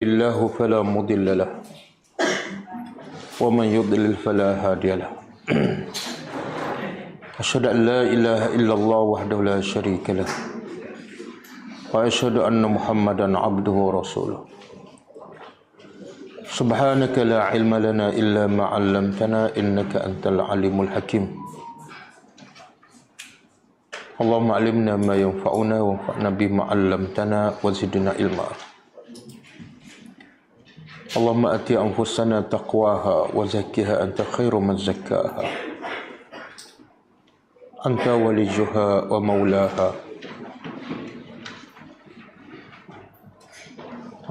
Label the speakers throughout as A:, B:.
A: الله فلا مضل له ومن يضلل فلا هادي له أشهد أن لا إله إلا الله وحده لا شريك له وأشهد أن محمدا عبده ورسوله سبحانك لا علم لنا إلا ما علمتنا إنك أنت العليم الحكيم اللهم علمنا ما ينفعنا وانفعنا بما علمتنا وزدنا علما اللهم آت أنفسنا تقواها وزكها أنت خير من زكاها أنت وليها ومولاها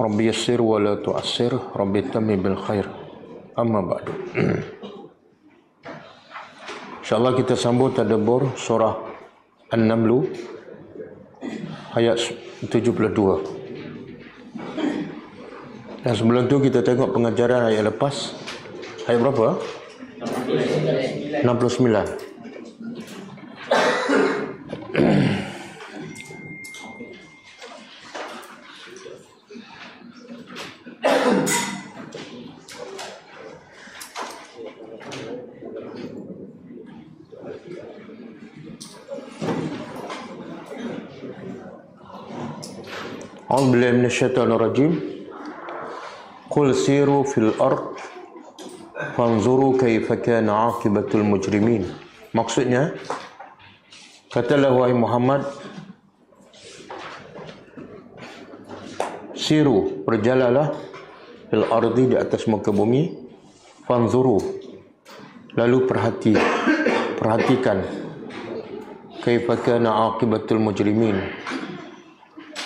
A: ربي يسر ولا تعسر ربي تمم بالخير أما بعد InsyaAllah kita sambung tadabbur surah An-Naml ayat 72. Dan sebelum tu kita tengok pengajaran ayat lepas. Ayat berapa? 69. A'udzu billahi minasyaitonir rajim. Qul siru fil ard fanzuru kaifa kana 'aqibatul mujrimin. Maksudnya, katalah wahai Muhammad, siru, berjalanlah fil ardi, di atas muka bumi, fanzuru, lalu perhatikan kaifa kana 'aqibatul mujrimin,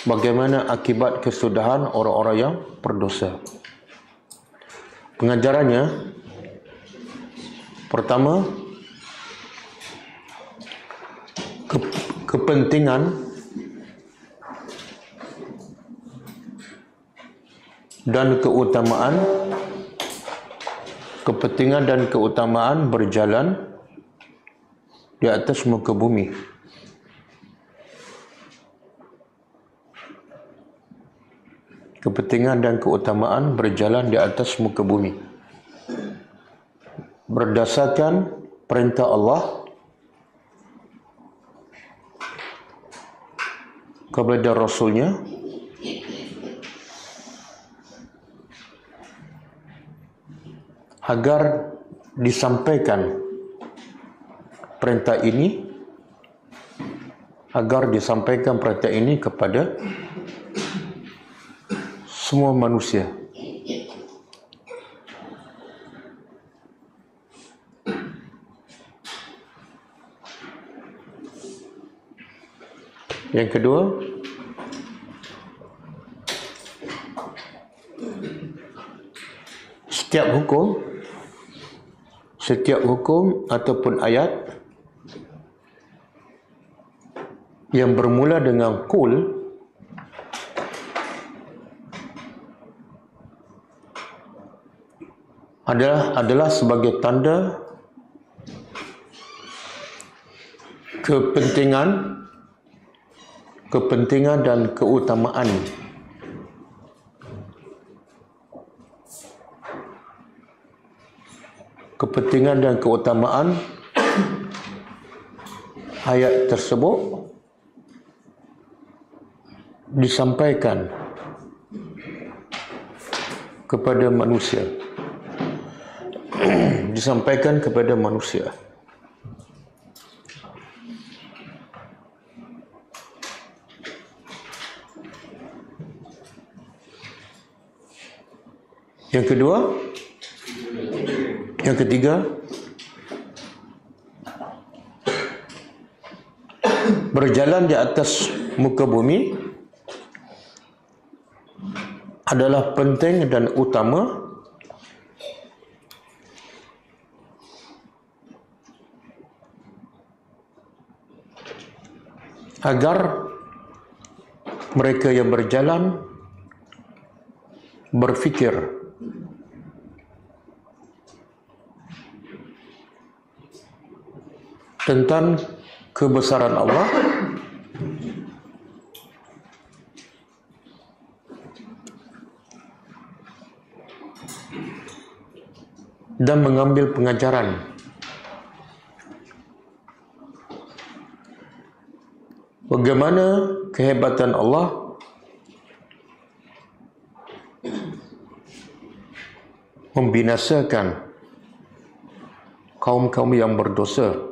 A: bagaimana akibat kesudahan orang-orang yang berdosa. Pengajarannya, pertama, kepentingan dan keutamaan berjalan di atas muka bumi. Kepentingan dan keutamaan berjalan di atas muka bumi berdasarkan perintah Allah kepada Rasulnya agar disampaikan perintah ini kepada semua manusia. Yang kedua, setiap hukum ataupun ayat yang bermula dengan qul adalah sebagai tanda kepentingan dan keutamaan ayat tersebut disampaikan kepada manusia. Yang ketiga, berjalan di atas muka bumi adalah penting dan utama agar mereka yang berjalan berfikir tentang kebesaran Allah dan mengambil pengajaran. Bagaimana kehebatan Allah membinasakan kaum-kaum yang berdosa.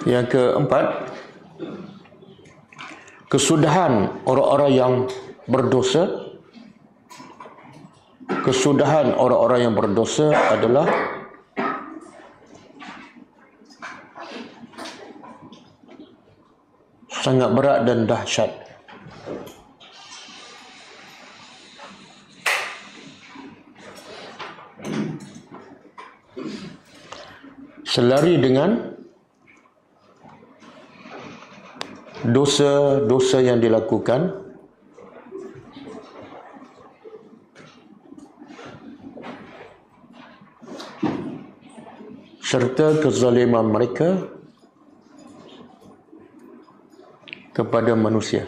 A: Yang keempat, kesudahan orang-orang yang berdosa. Kesudahan orang-orang yang berdosa adalah sangat berat dan dahsyat. Selari dengan dosa-dosa yang dilakukan, serta kezaliman mereka kepada manusia.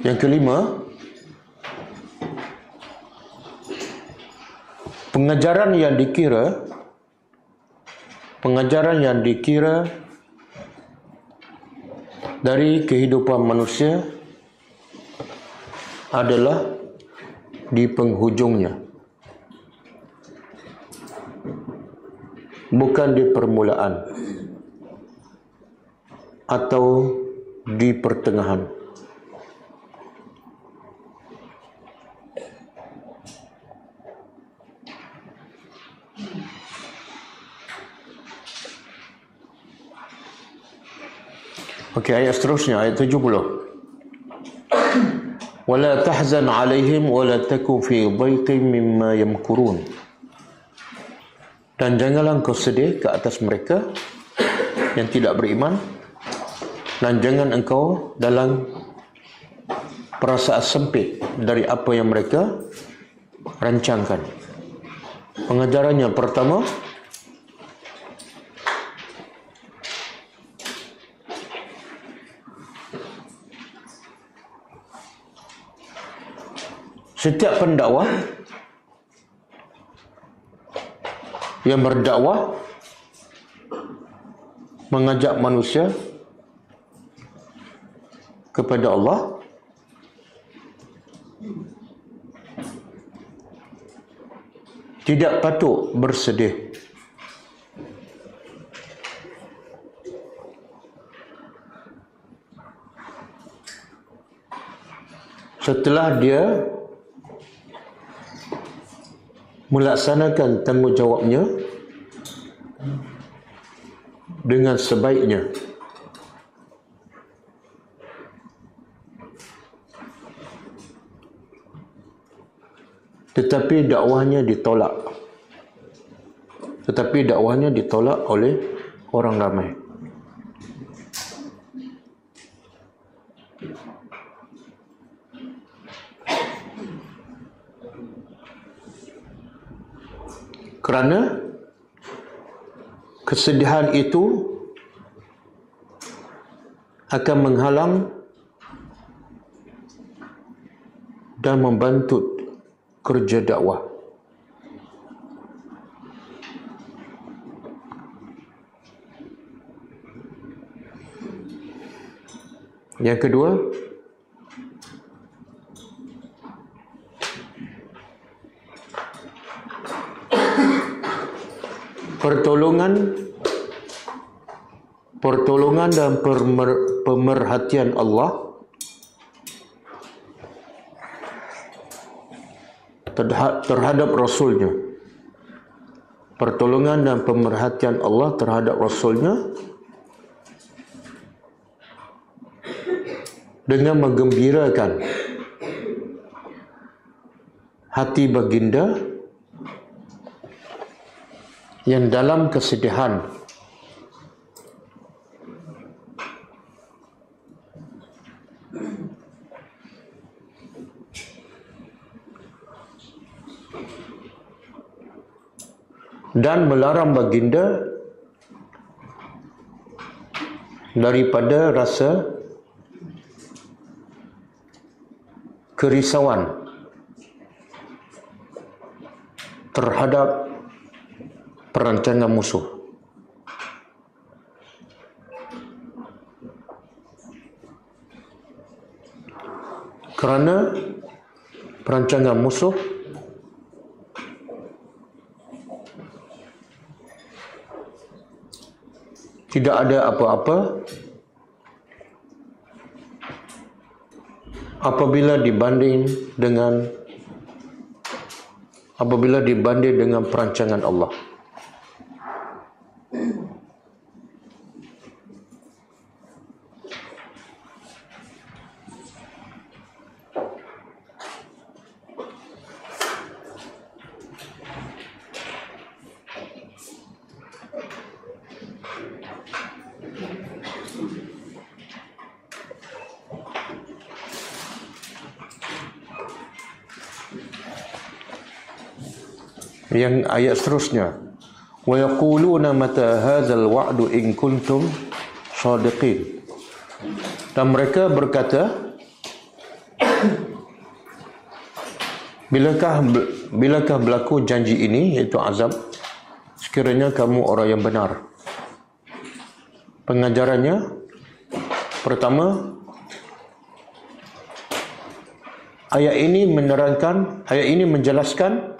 A: Yang kelima, pengajaran yang dikira dari kehidupan manusia adalah di penghujungnya, bukan di permulaan atau di pertengahan. Okey, ayat seterusnya, ayat 70. Wala tahzan alaihim wala taku fi dhaiqin mimma yamkurun. Dan janganlah engkau sedih ke atas mereka yang tidak beriman, dan jangan engkau dalam perasaan sempit dari apa yang mereka rancangkan. Pengajarannya pertama, setiap pendakwah yang berdakwah mengajak manusia kepada Allah, tidak patut bersedih. Setelah dia melaksanakan tanggungjawabnya dengan sebaiknya, tetapi dakwahnya ditolak oleh orang ramai. Kerana kesedihan itu akan menghalang dan membantut kerja dakwah. Yang kedua, pertolongan dan pemerhatian Allah terhadap Rasulnya. Pertolongan dan pemerhatian Allah terhadap Rasulnya dengan menggembirakan hati baginda yang dalam kesedihan dan melarang baginda daripada rasa kerisauan terhadap perancangan musuh. Kerana perancangan musuh tidak ada apa-apa apabila dibanding dengan perancangan Allah. Yang ayat seterusnya, wa yaquluna mata hadzal wa'du in kuntum shadiqin. Dan mereka berkata, bilakah berlaku janji ini, iaitu azab, sekiranya kamu orang yang benar. Pengajarannya pertama, ayat ini menjelaskan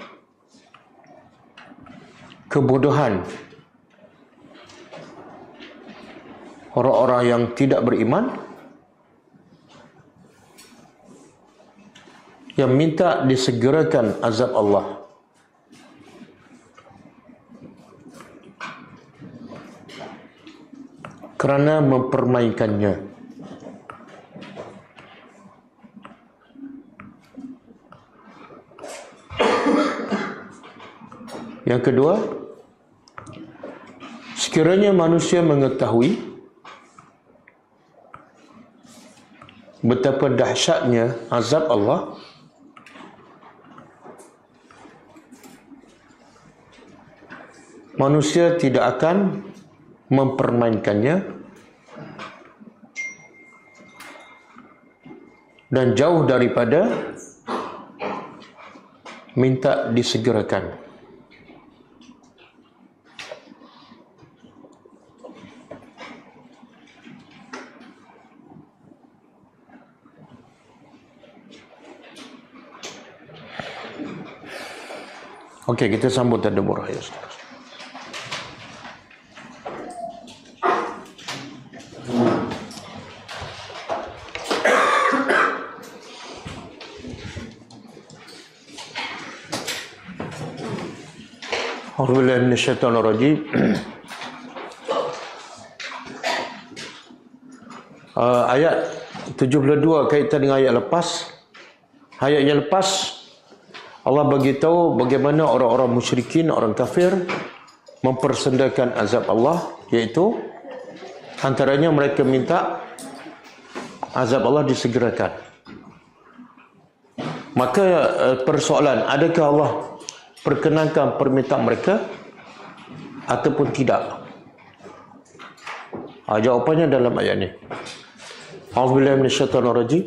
A: kebodohan orang-orang yang tidak beriman yang minta disegerakan azab Allah. Kerana mempermainkannya. Yang kedua, sekiranya manusia mengetahui betapa dahsyatnya azab Allah, manusia tidak akan mempermainkannya dan jauh daripada minta disegerakan. Okey, kita sambut tadabbur ayat seterusnya. A'udzubillahi minasyaitonir rajim. Ayat 72 kaitan dengan ayat lepas. Ayat yang lepas Allah bagi tahu bagaimana orang-orang musyrikin, orang kafir mempersendakan azab Allah, iaitu antaranya mereka minta azab Allah disegerakan. Maka persoalan, adakah Allah perkenankan permintaan mereka ataupun tidak? Jawapannya dalam ayat ini. A'udzubillahi minasyaitonir rajim.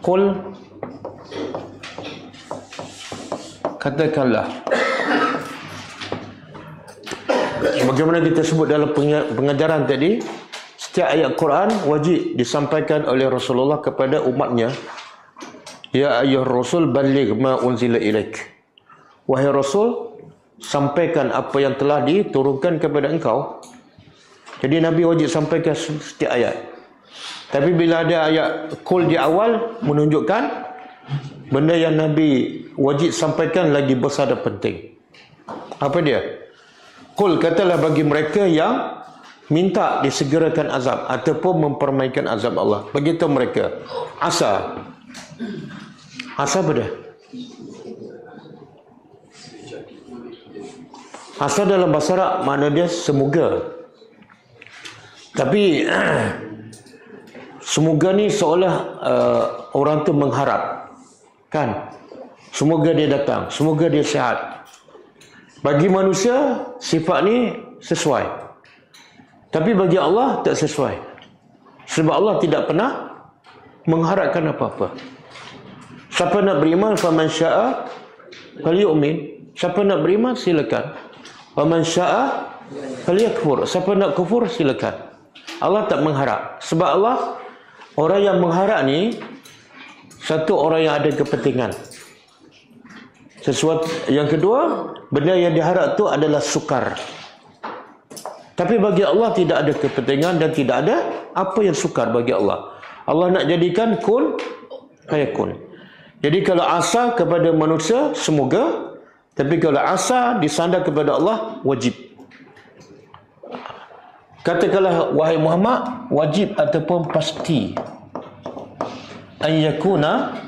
A: Qul katakanlah, sebagaimana kita sebut dalam pengajaran tadi, setiap ayat Quran wajib disampaikan oleh Rasulullah kepada umatnya. Ya ayyuhar rasul balligh ma unzila ilaik. Wahai Rasul, sampaikan apa yang telah diturunkan kepada engkau. Jadi Nabi wajib sampaikan setiap ayat. Tapi bila ada ayat qul di awal, menunjukkan benda yang Nabi wajib sampaikan lagi besar dan penting. Apa dia? Qul, katalah bagi mereka yang minta disegerakan azab ataupun mempermainkan azab Allah. Begitu mereka. Asa apa dia? Asa dalam bahasa Arab makna dia semoga. Tapi semoga ni seolah orang tu mengharap, kan? Semoga dia datang, semoga dia sihat. Bagi manusia sifat ni sesuai, tapi bagi Allah tak sesuai. Sebab Allah tidak pernah mengharapkan apa-apa. Siapa nak beriman, faman syaa falyu'min. Siapa nak beriman silakan. Faman syaa falyakfur. Siapa nak kufur silakan. Allah tak mengharap. Sebab Allah, orang yang mengharap ni satu orang yang ada kepentingan. Sesuatu yang kedua, benda yang diharap tu adalah sukar. Tapi bagi Allah tidak ada kepentingan dan tidak ada apa yang sukar bagi Allah. Allah nak jadikan kun fayakun. Jadi kalau asa kepada manusia semoga, tapi kalau asa disandar kepada Allah wajib. Katakanlah wahai Muhammad, wajib ataupun pasti an yakuna,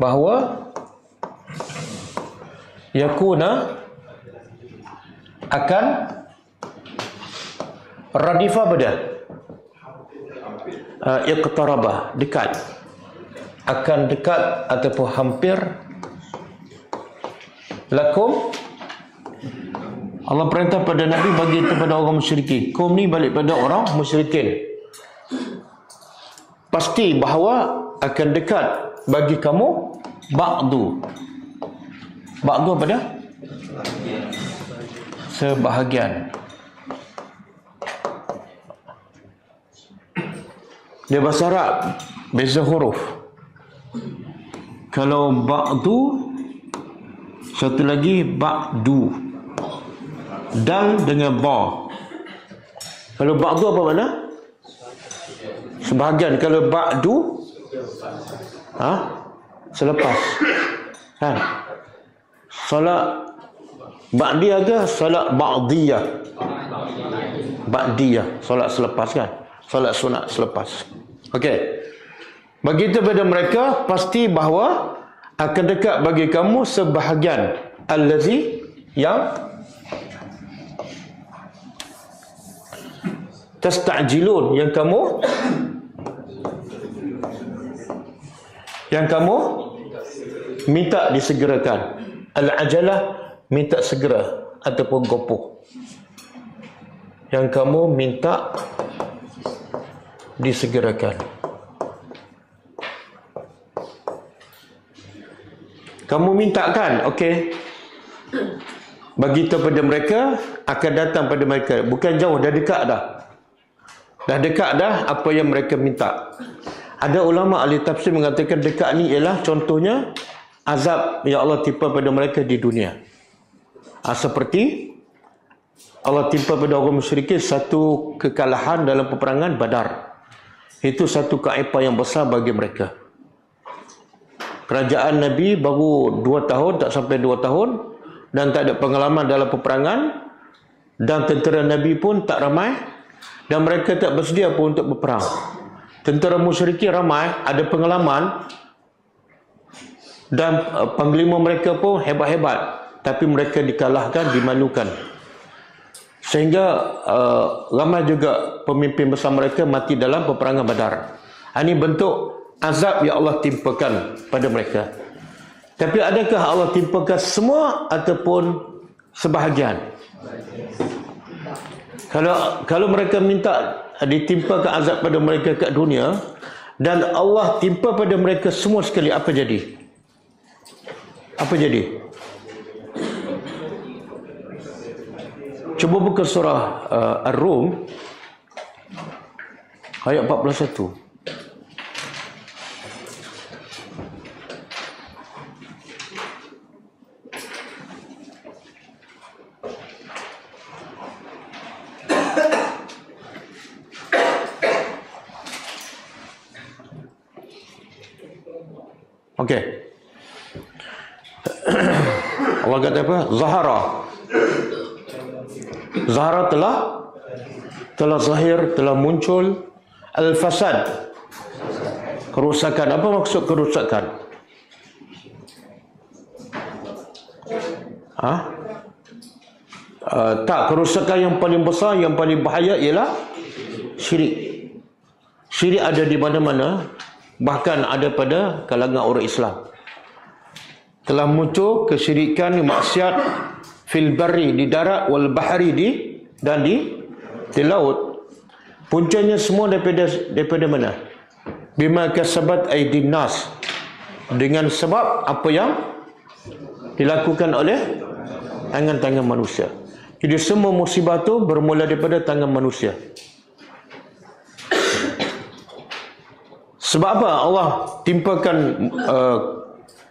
A: bahawa yakuna akan radifah pada iqtarabah, dekat, akan dekat ataupun hampir, lakum, Allah perintah pada Nabi bagi kepada orang musyrikin. Kum ni balik pada orang musyrikin. Pasti bahawa akan dekat bagi kamu ba'du. Ba'du apa dah? Sebahagian. Dia bahasa Arab beza huruf. Kalau ba'du, satu lagi ba'du. Dal dengan ba. Kalau ba'du apa makna? Sebahagian. Kalau ba'du, selepas. Kan? Salat ba'diyah ke salat ba'diyah? Ba'diyah, salat selepas kan? Salat sunat selepas. Okey. Begitu pada mereka pasti bahawa akan dekat bagi kamu sebahagian allazi, yang tasta'jilun, yang kamu minta disegerakan. Al-ajalah, minta segera ataupun gopoh. Yang kamu minta disegerakan. Kamu minta kan? Okey. Bagi tahu pada mereka, akan datang pada mereka. Bukan jauh, dah dekat dah. Dah dekat dah apa yang mereka minta. Ada ulama ahli tafsir mengatakan dekat ni ialah contohnya azab yang Allah timpa pada mereka di dunia. Seperti Allah timpa pada orang musyrikin satu kekalahan dalam peperangan Badar. Itu satu keaiban yang besar bagi mereka. Kerajaan Nabi baru 2 tahun, tak sampai 2 tahun, dan tak ada pengalaman dalam peperangan, dan tentera Nabi pun tak ramai, dan mereka tak bersedia pun untuk berperang. Tentera musyrikin ramai, ada pengalaman, dan panglima mereka pun hebat-hebat, tapi mereka dikalahkan, dimalukan. Sehingga ramai juga pemimpin besar mereka mati dalam peperangan Badar. Ini bentuk azab yang Allah timpakan pada mereka. Tapi adakah Allah timpakan semua ataupun sebahagian? Kalau mereka minta ditimpakan azab pada mereka kat dunia, dan Allah timpa pada mereka semua sekali, apa jadi? Apa jadi? Cuba buka surah Ar-Rum ayat 41. Okey. Allah kata apa? Zahara telah zahir, telah muncul. Al-fasad, kerusakan. Apa maksud kerusakan? Tak, kerosakan yang paling besar, yang paling bahaya ialah syirik. Syirik ada di mana-mana, bahkan ada pada kalangan orang Islam. Telah muncul kesyirikan, maksiat fil barri, di darat, wal bahri, di laut. Puncanya semua daripada mana? Bima kasabat aydin nas, dengan sebab apa yang dilakukan oleh tangan-tangan manusia. Jadi semua musibah tu bermula daripada tangan manusia. Sebab apa Allah timpakan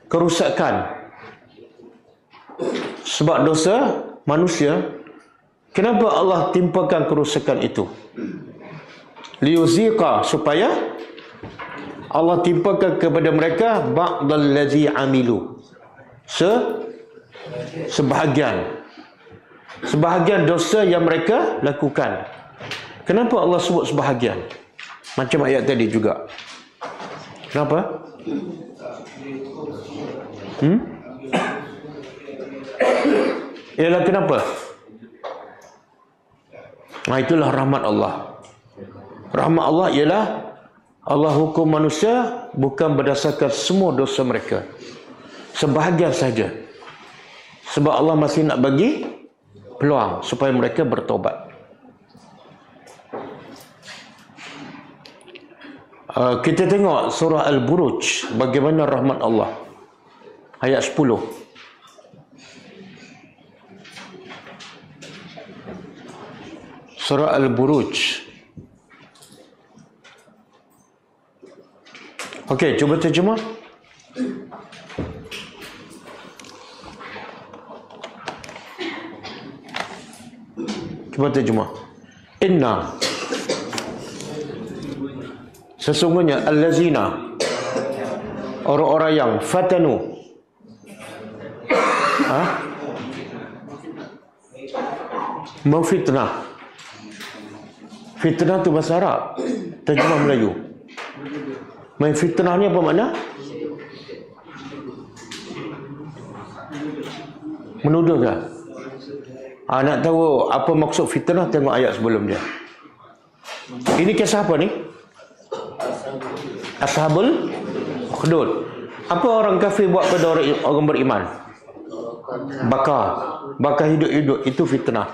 A: kerusakan? Sebab dosa manusia. Kenapa Allah timpakan kerusakan itu? Liyuziqa, supaya Allah timpakan kepada mereka ba'dal ladzi amilu, sebahagian dosa yang mereka lakukan. Kenapa Allah sebut sebahagian? Macam ayat tadi juga. Kenapa? Ialah kenapa? Itulah rahmat Allah. Rahmat Allah ialah Allah hukum manusia bukan berdasarkan semua dosa mereka, sebahagian saja. Sebab Allah masih nak bagi peluang supaya mereka bertobat. Kita tengok surah Al-Buruj, bagaimana rahmat Allah. Ayat 10. Surah Al-Buruj. Okey, cuba terjemah. Cuba terjemah. Inna, sesungguhnya, allazina, orang-orang yang fatanu, memfitnah. Fitnah tu bahasa Arab, terjemah Melayu. Memfitnah ni apa makna? Menuduh ke? Nak tahu apa maksud fitnah, tengok ayat sebelum dia. Ini kisah apa ni? Ashabul Ukhdud. Apa orang kafir buat pada orang beriman? Bakar hidup-hidup. Itu fitnah.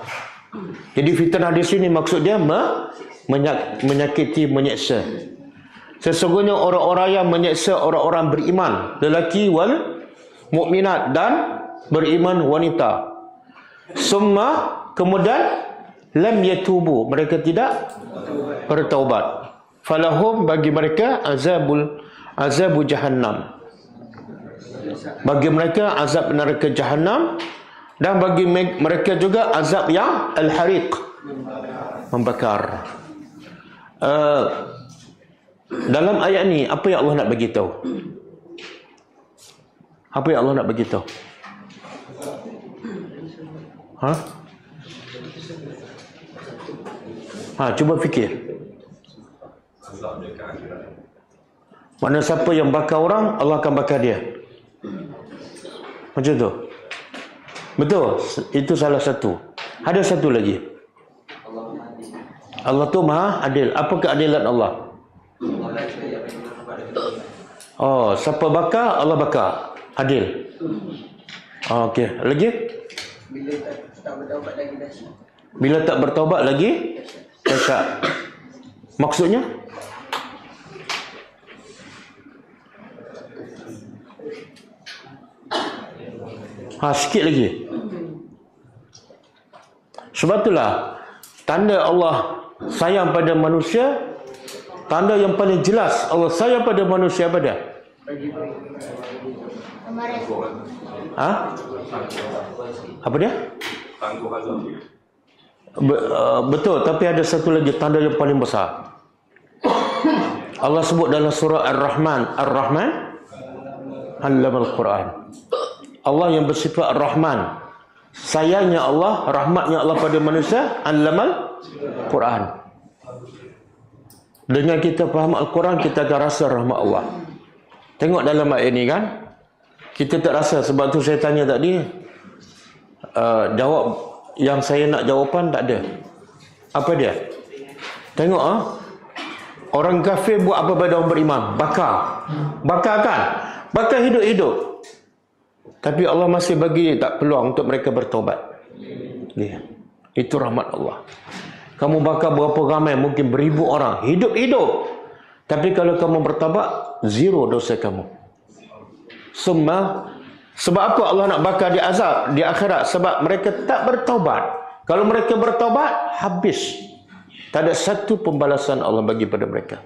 A: Jadi fitnah di sini maksud dia menyakiti, menyeksa. Sesungguhnya orang-orang yang menyeksa orang-orang beriman, lelaki wal mukminat, dan beriman wanita. Summa, kemudian lam yatubu, mereka tidak bertaubat. Falahum, bagi mereka azabu jahannam, bagi mereka azab neraka jahannam, dan bagi mereka juga azab yang al-hariq, membakar. Dalam ayat ni apa yang Allah nak bagi tahu? Apa yang Allah nak bagi tahu? Cuba fikir. Mana siapa yang bakar orang, Allah akan bakar dia. Macam tu. Betul. Itu salah satu. Ada satu lagi. Allah tu maha adil. Apa keadilan Allah? Siapa bakar, Allah bakar. Adil. Okey. Lagi? Bila tak bertaubat lagi dahsyat. Maksudnya? Sikit lagi. Sebab itulah tanda Allah sayang pada manusia, tanda yang paling jelas Allah sayang pada manusia apa dia? Apa dia? Betul, tapi ada satu lagi tanda yang paling besar. Allah sebut dalam surah Ar-Rahman, Allamal Quran. Allah yang bersifat Ar-Rahman, sayangnya Allah, rahmatnya Allah pada manusia, Allamal Quran. Dengan kita faham Al-Quran, kita akan rasa rahmat Allah. Tengok dalam ayat ini kan, kita tak rasa. Sebab tu saya tanya tadi, jawab yang saya nak jawapan tak ada. Apa dia? Tengok orang kafir buat apa pada orang beriman? Bakar kan? Bakar hidup-hidup. Tapi Allah masih bagi tak peluang untuk mereka bertobat. Itu rahmat Allah. Kamu bakar berapa ramai, mungkin beribu orang, hidup-hidup. Tapi kalau kamu bertobat, zero dosa kamu. Semua. Sebab apa Allah nak bakar di azab di akhirat? Sebab mereka tak bertobat. Kalau mereka bertobat, habis. Tak ada satu pembalasan Allah bagi pada mereka.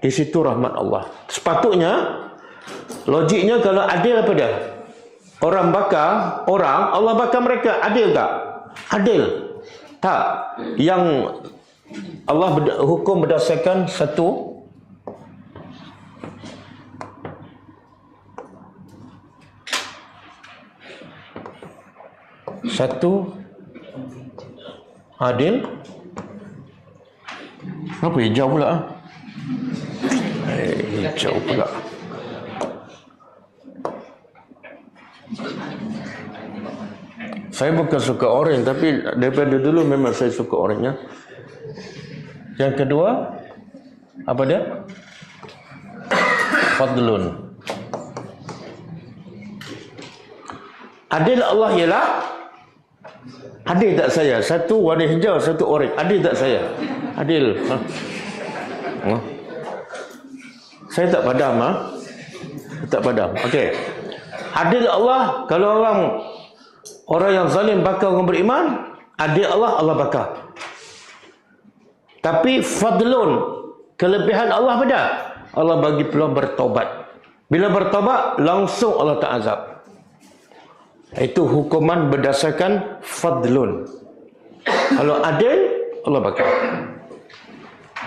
A: Di situ rahmat Allah. Sepatutnya, logiknya kalau adil apa dia? Orang bakar orang, Allah bakar mereka. Adil tak? Adil. Tak. Yang Allah hukum berdasarkan satu adil. Kenapa hijau pula? Hijau pula. Saya bukan suka oren, tapi daripada dulu memang saya suka orennya. Yang kedua, apa dia? Fadlun. Adil Allah ialah adil tak saya? Satu warna hijau, satu oren. Adil tak saya? Adil. Saya tak padam. Tak padam. Okey. Adil Allah, kalau orang yang zalim bakar orang beriman, adil Allah, Allah bakar. Tapi fadlun, kelebihan Allah beda. Allah bagi peluang bertobat. Bila bertobat, langsung Allah tak azab. Itu hukuman berdasarkan fadlun. Kalau adil, Allah bakar.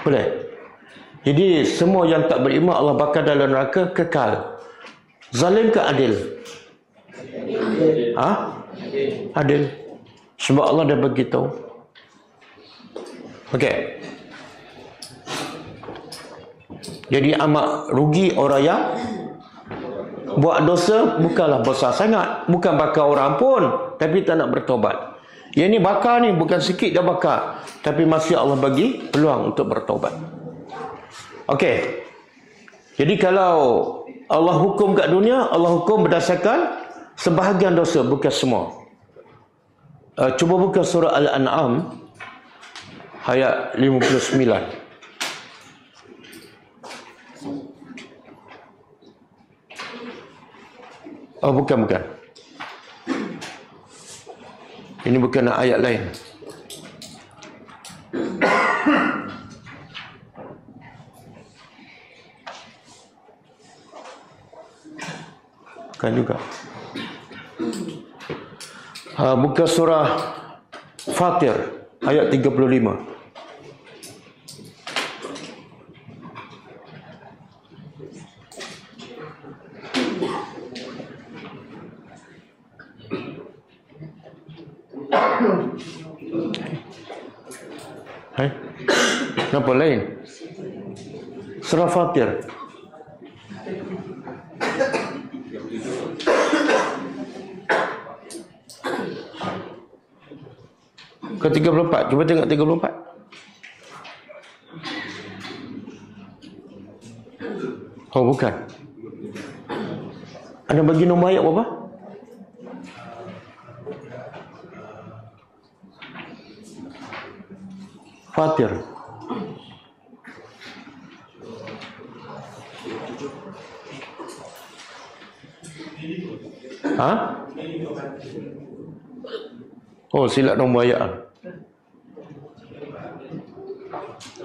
A: Boleh. Jadi semua yang tak beriman Allah bakar dalam neraka kekal. Zalim ke adil? Adil. Sebab Allah dah beritahu. Okey. Jadi amat rugi orang yang buat dosa bukanlah besar sangat. Bukan bakar orang pun, tapi tak nak bertobat. Yang ni bakar ni bukan sikit dah bakar, tapi masih Allah bagi peluang untuk bertobat. Okey. Jadi kalau Allah hukum kat dunia, Allah hukum berdasarkan sebahagian dosa, bukan semua. Cuba buka surah Al-An'am ayat 59. Oh, bukan. Ini bukan ayat lain. Bukan juga. Buka surah Fatir ayat 35. Kenapa lain? Surah Fatir. Ke 34. Cuba tengok 34. Oh, bukan. Anda bagi nombor ayat berapa? Fatir. Oh, silap nombor ayat.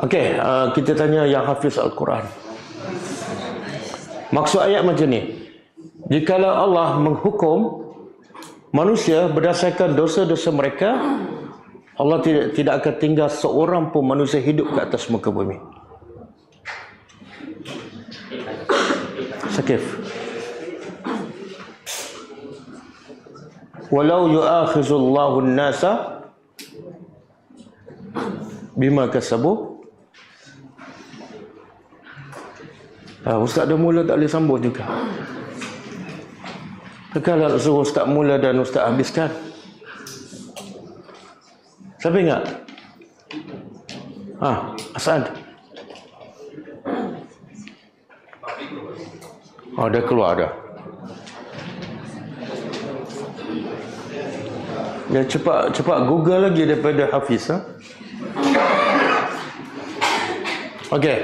A: Okey, kita tanya yang hafiz Al-Quran. Maksud ayat macam ni. Jikalau Allah menghukum manusia berdasarkan dosa-dosa mereka, Allah tidak akan tinggal seorang pun manusia hidup ke atas muka bumi. Sakif. Walau yu'akhizullahu an-nasa bima kasabu. Ustaz dah mula tak boleh sambung juga. Kalau suruh Ustaz mula dan Ustaz habiskan. Siapa ingat? Asad. Dah keluar dah. Ya, cepat Google lagi daripada Hafiz. Okey.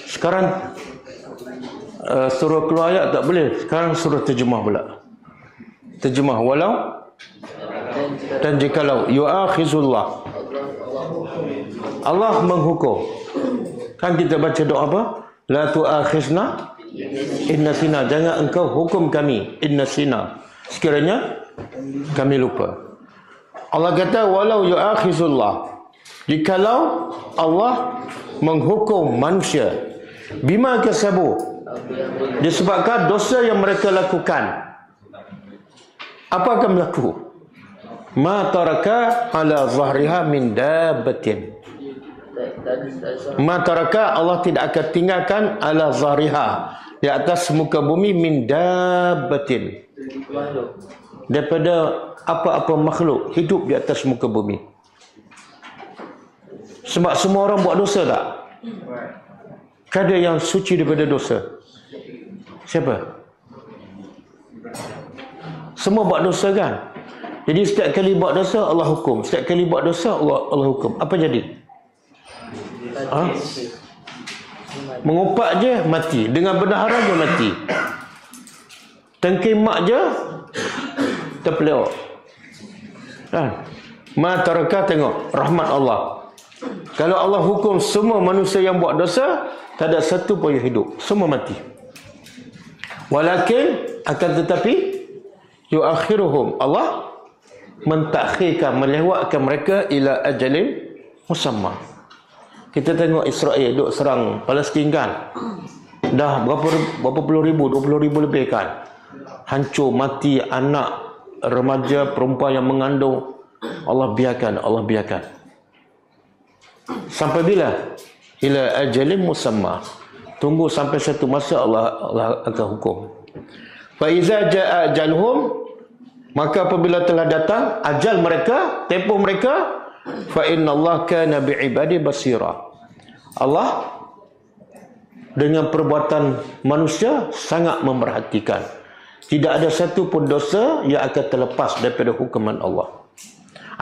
A: Sekarang suruh keluar ayat tak boleh. Sekarang suruh terjemah pula. Terjemah walau dan jikalau yu'akhizullah, Allah menghukum. Kan kita baca doa apa? La tu'akhizna inna sina, jangan engkau hukum kami inna sina, sekiranya kami lupa. Allah kata walau yu'akhizullah, jikalau Allah menghukum manusia bima kasabu, disebabkan dosa yang mereka lakukan, apa akan berlaku? Ma taraka ala zahriha min dabbatin. Ma taraka, Allah tidak akan tinggalkan ala zahriha, di atas muka bumi, min dabbatin, daripada apa-apa makhluk hidup di atas muka bumi. Sebab semua orang buat dosa tak? Ada yang suci daripada dosa? Siapa? Semua buat dosa kan? Jadi setiap kali buat dosa Allah hukum. Setiap kali buat dosa Allah hukum. Apa jadi? Mengupak je mati. Dengan bendahara je mati. Tengkimak je terpelihara. Kan? Ma taraka, tengok rahmat Allah. Kalau Allah hukum semua manusia yang buat dosa, tak ada satu pun yang hidup, semua mati. Walakin, akan tetapi, yuakhiruhum, Allah mentakhirkan, melewatkan mereka ila ajalin musamma. Kita tengok Israel duk serang Palestin kan, dah berapa puluh ribu, 20 ribu lebih kan, hancur, mati anak, remaja, perempuan yang mengandung. Allah biarkan. Sampai bila? Ila ajalin musamma. Tunggu sampai satu masa Allah akan hukum. Fa iza jaa ajalhum, maka apabila telah datang ajal mereka, tempoh mereka, fa innallaha kana bi'ibadi basira. Allah dengan perbuatan manusia sangat memerhatikan. Tidak ada satu pun dosa yang akan terlepas daripada hukuman Allah.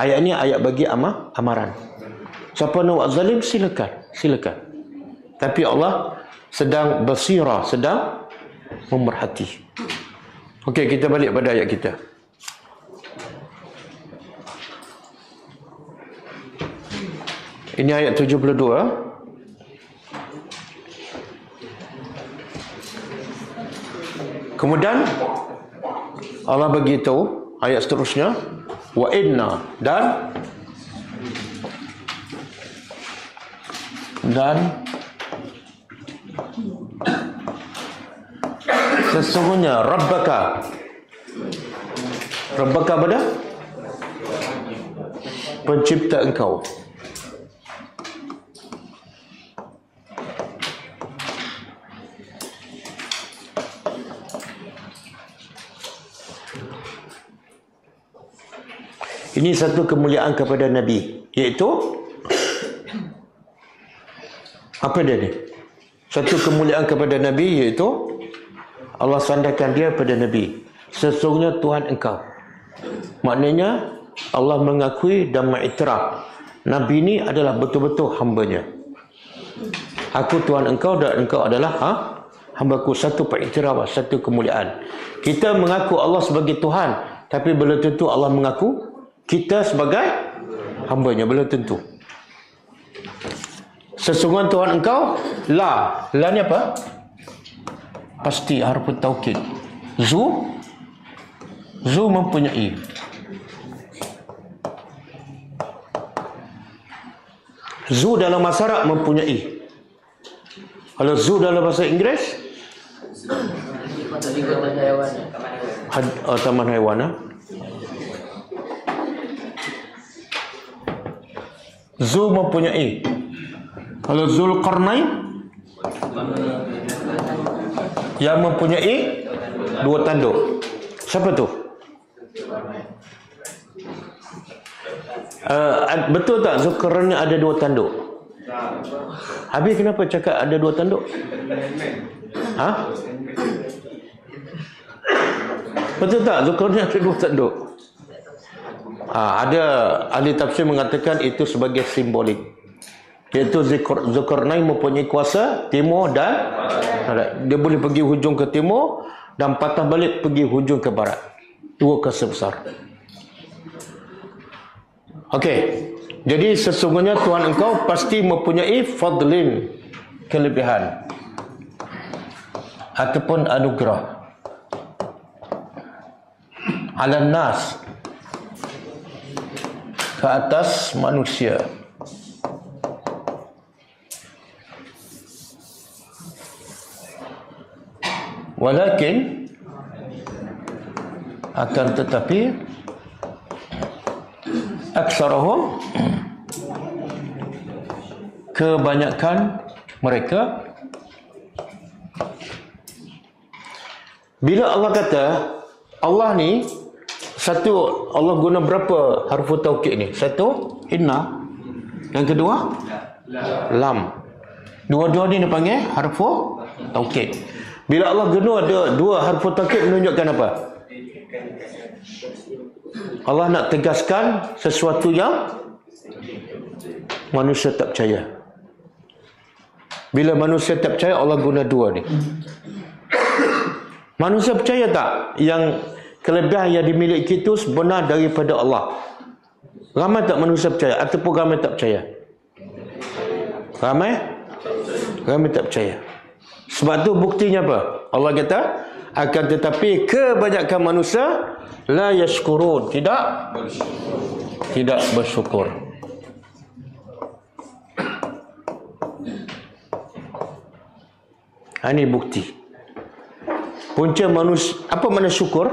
A: Ayat ini ayat bagi amaran. Siapa nak buat zalim, silakan. Tapi Allah sedang basira, sedang memerhati. Okey, kita balik pada ayat kita. Ini ayat 72. Kemudian Allah beritahu ayat seterusnya, wa inna, dan sesungguhnya Rabbaka pada pencipta engkau. Ini satu kemuliaan kepada Nabi, iaitu apa dia ni? Satu kemuliaan kepada Nabi, iaitu Allah sandarkan dia pada Nabi. Sesungguhnya Tuhan engkau. Maknanya Allah mengakui dan mengiktiraf Nabi ini adalah betul-betul hamba-Nya. Aku Tuhan engkau dan engkau adalah hamba-Ku. Satu pengiktiraf, satu kemuliaan. Kita mengaku Allah sebagai Tuhan, tapi belum tentu Allah mengaku kita sebagai hamba-Nya, belum tentu. Sesungguhnya Tuhan engkau, la ni apa? Pasti, harfu taukid. Zu mempunyai. Zu dalam bahasa Arab mempunyai. Kalau zu dalam bahasa Inggeris, taman haiwan. Zu mempunyai. Kalau Zulqarnain, Yang mempunyai 2 tanduk. Siapa tu? Betul tak Zulkarnain ada 2 tanduk? Habis kenapa cakap ada 2 tanduk? Ha? Betul tak Zulkarnain ada 2 tanduk? Ada ahli tafsir mengatakan itu sebagai simbolik, iaitu Zulkarnain mempunyai kuasa timur dan barat. Dia boleh pergi hujung ke timur dan patah balik pergi hujung ke barat. 2 kuasa besar. Okey, jadi sesungguhnya Tuhan engkau pasti mempunyai fadlin, kelebihan ataupun anugerah ala nas, ke atas manusia. Walakin, akan tetapi, aksarahum, kebanyakan mereka, bila Allah kata, Allah ni satu, Allah guna berapa harfu taukid ni? Satu, inna. Yang kedua, lam. Dua-dua ni dipanggil harfu taukid. Bila Allah guna ada 2 harfu taukid menunjukkan apa? Allah nak tegaskan sesuatu yang manusia tak percaya. Bila manusia tak percaya, Allah guna 2 ni. Manusia percaya tak yang kelebihan yang dimiliki itu sebenar daripada Allah? Ramai tak manusia percaya ataupun ramai tak percaya? Ramai tak percaya. Sebab tu buktinya apa? Allah kata, akan tetapi kebanyakan manusia la yashkurun, tidak bersyukur. Ini bukti. Punca manusia, apa makna syukur?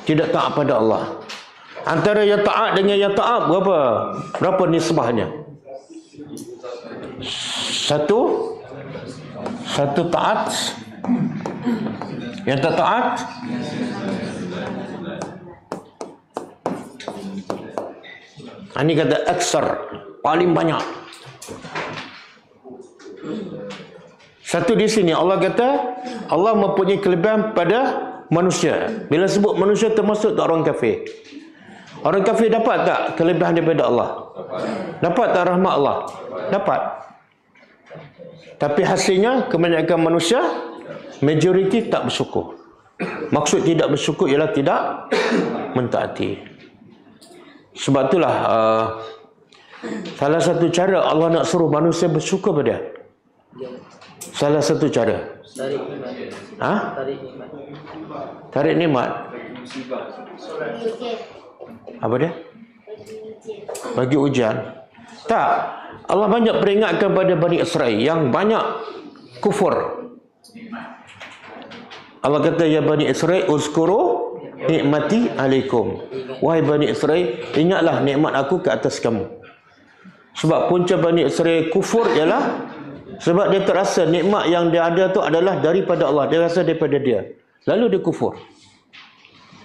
A: Tidak taat pada Allah. Antara yang taat dengan yang taat berapa nisbahnya? Satu taat, yang tak taat ini kata aksar, paling banyak. Satu di sini Allah kata Allah mempunyai kelebihan pada manusia. Bila sebut manusia termasuk tak orang kafir? Orang kafir dapat tak kelebihan daripada Allah? Dapat tak rahmat Allah? Dapat. Tapi hasilnya kebanyakan manusia, majoriti tak bersyukur. Maksud tidak bersyukur ialah tidak mentaati. Sebab itulah salah satu cara Allah nak suruh manusia bersyukur pada. Salah satu cara. Tarik nikmat. Apa dia? Bagi ujian. Tak. Allah banyak peringatkan pada Bani Israel yang banyak kufur. Allah kata, ya Bani Israel, uzkuru nikmati alaikum. Wahai Bani Israel, ingatlah nikmat aku ke atas kamu. Sebab punca Bani Israel kufur ialah sebab dia terasa nikmat yang dia ada tu adalah daripada Allah. Dia rasa daripada dia. Lalu dia kufur.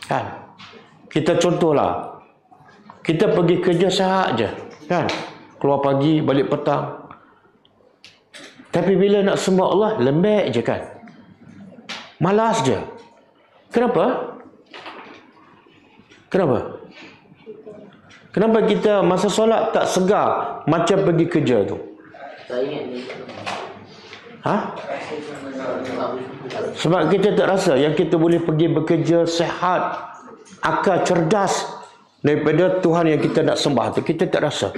A: Kan? Kita contohlah. Kita pergi kerja sihat je. Kan? Keluar pagi, balik petang. Tapi bila nak sembah Allah, lembek je kan? Malas je. Kenapa? Kenapa kita masa solat tak segar macam pergi kerja tu? Sebab kita tak rasa yang kita boleh pergi bekerja sihat, akal cerdas daripada Tuhan yang kita nak sembah tu. Kita tak rasa.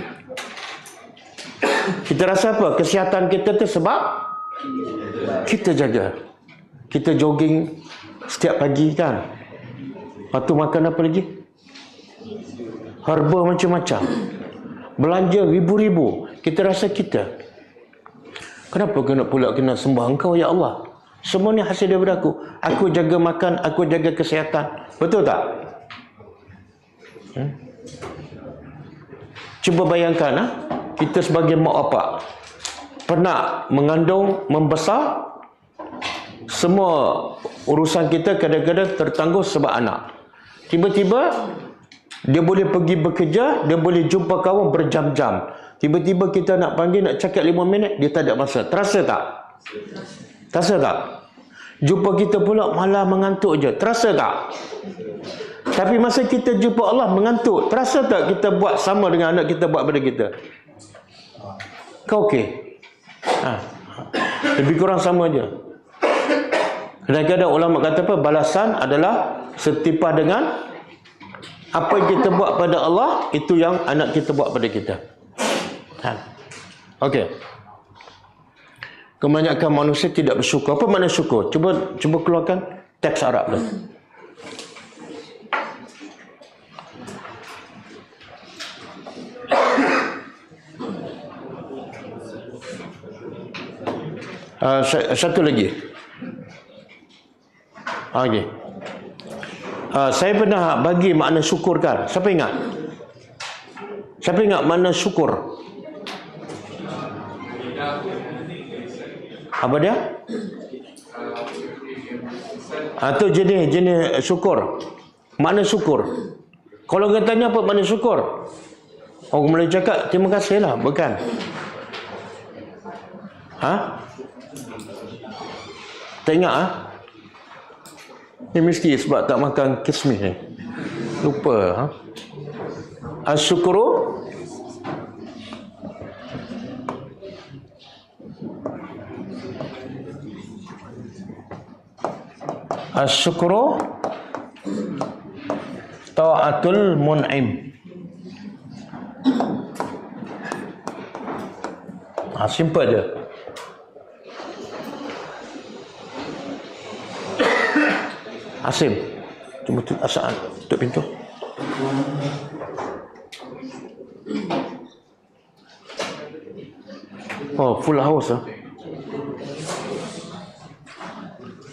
A: Kita rasa apa? Kesihatan kita tu sebab kita jaga. Kita jogging setiap pagi kan. Lepas tu makan apa lagi? Herba macam-macam. Belanja ribu-ribu. Kita rasa kita. Kenapa kena sembah Engkau ya Allah? Semua ni hasil daripada aku. Aku jaga makan, aku jaga kesihatan. Betul tak? Cuba bayangkan kita sebagai mak bapak. pernah mengandung, membesar, semua urusan kita kadang-kadang tertangguh sebab anak. Tiba-tiba dia boleh pergi bekerja, dia boleh jumpa kawan berjam-jam. Tiba-tiba kita nak panggil, nak cakap 5 minit, dia tak ada masa. Terasa tak? Terasa tak? Jumpa kita pula malah mengantuk je. Terasa tak? Tapi masa kita jumpa Allah mengantuk, terasa tak kita buat sama dengan anak kita buat pada kita? Kau okey? Lebih kurang sama je. Kadang-kadang ulama kata apa? Balasan adalah setipah dengan apa yang kita buat pada Allah, itu yang anak kita buat pada kita. Okey. Kebanyakan manusia tidak bersyukur. Apa makna syukur? Cuba keluarkan teks Arab tu. Satu lagi. Okey. Saya pernah bagi makna syukur kan? Siapa ingat? Siapa ingat makna syukur? Apa dia? Itu jenis syukur. Makna syukur. Kalau orang tanya apa makna syukur, orang Melayu cakap terima kasih lah. Bukan? Tak ingat Ni mesti sebab tak makan kismis ni. Lupa Asyukuru Asyukru ta'atul mun'im. Simple je. Asim, cuma asal tutup pintu. Oh, full house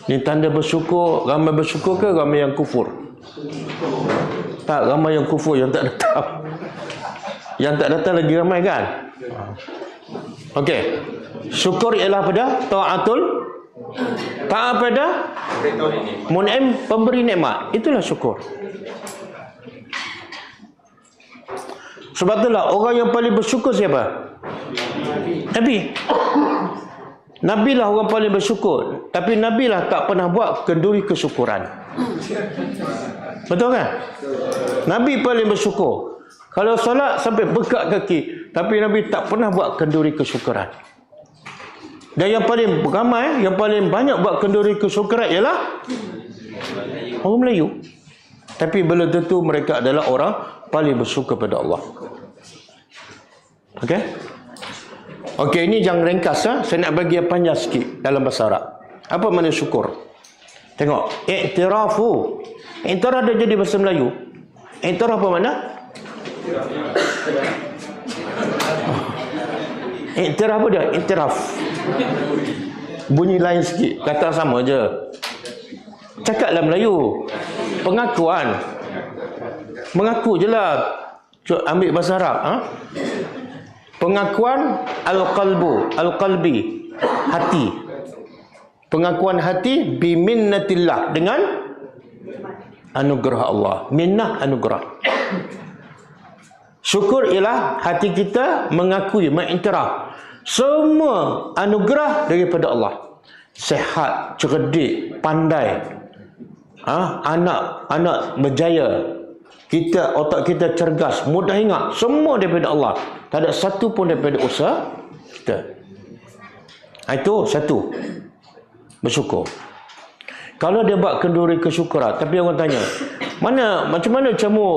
A: Ni tanda bersyukur. Ramai bersyukur ke ramai yang kufur? Tak, ramai yang kufur, yang tak datang. Yang tak datang lagi ramai kan? Okey. Syukur ialah pada ta'atul, taat pada mun'im, pemberi nikmat. Itulah syukur. Sebab itulah orang yang paling bersyukur siapa? Nabi. Nabi lah orang paling bersyukur. Tapi Nabi lah tak pernah buat kenduri kesyukuran. Betul kan? Nabi paling bersyukur. Kalau solat sampai bengkak kaki, tapi Nabi tak pernah buat kenduri kesyukuran. Dan yang paling ramai, yang paling banyak buat kenduri kesyukuran ialah orang Melayu. Tapi belum tentu mereka adalah orang paling bersyukur pada Allah. Okey? Okey, ini yang ringkas. Saya nak bagi yang panjang sikit dalam bahasa Arab. Apa makna syukur? Tengok, i'tirafu. I'tiraf dah jadi bahasa Melayu. I'tiraf apa makna? I'tiraf apa dia? I'tiraf. Bunyi lain sikit, kata sama je. Cakaplah Melayu. Pengakuan. Mengaku je lah. Ambil bahasa Arab. Pengakuan al-qalbi, hati. Pengakuan hati biminnatillah, dengan anugerah Allah. Minnah, anugerah. Syukur ialah hati kita mengakui, mengiktiraf semua anugerah daripada Allah. Sehat, cerdik, pandai, anak berjaya, kita, otak kita cergas, mudah ingat, semua daripada Allah. Tak ada satu pun daripada usaha kita. Itu satu, bersyukur. Kalau dia buat kenduri kesyukuran, tapi orang tanya, macam mana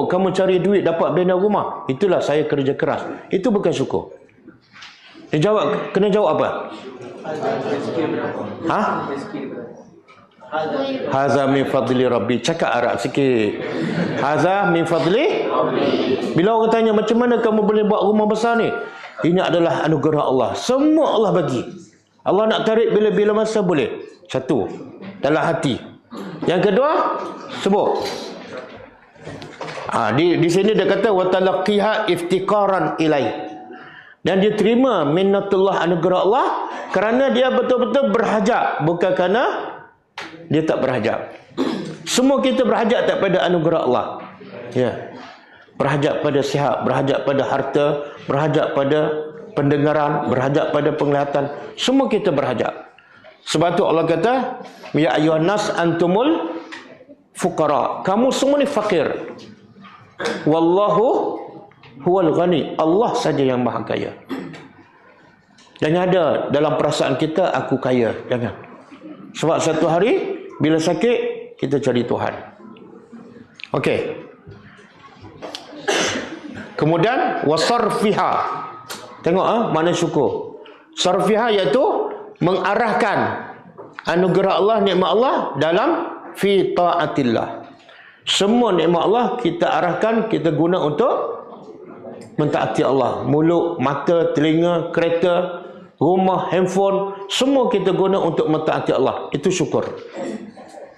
A: kamu cari duit dapat bina rumah? Itulah saya kerja keras. Itu bukan syukur. Dia jawab, kena jawab apa? Haza min fadli rabbi. Cakap Arab sikit. Haza min fadli. Bila orang tanya macam mana kamu boleh buat rumah besar ni? Ini adalah anugerah Allah. Semua Allah bagi. Allah nak tarik bila-bila masa boleh. Satu, dalam hati. Yang kedua, sebut. Di sini dia kata wa talaqqiha iftiqaran ilai. Dan dia terima minnatullah, anugerah Allah, kerana dia betul-betul berhajat, bukan kerana dia tak berhajat. Semua kita berhajat tak pada anugerah Allah. Ya. Berhajat pada sihat, berhajat pada harta, berhajat pada pendengaran, berhajat pada penglihatan. Semua kita berhajat. Sebab tu Allah kata, ya ayyuhan nas antumul fuqara. Kamu semua ni fakir. Wallahu huwal ghani. Allah saja yang maha kaya. Jangan ada dalam perasaan kita, aku kaya. Jangan. Sebab satu hari, bila sakit, kita cari Tuhan. Okey. Kemudian, wasarfiha. Tengok mana syukur. Sarfiha iaitu mengarahkan anugerah Allah, nikmat Allah dalam fi ta'atillah. Semua nikmat Allah kita arahkan, kita guna untuk mentaati Allah. Mulut, mata, telinga, kereta, rumah, handphone, semua kita guna untuk mentaati Allah. Itu syukur.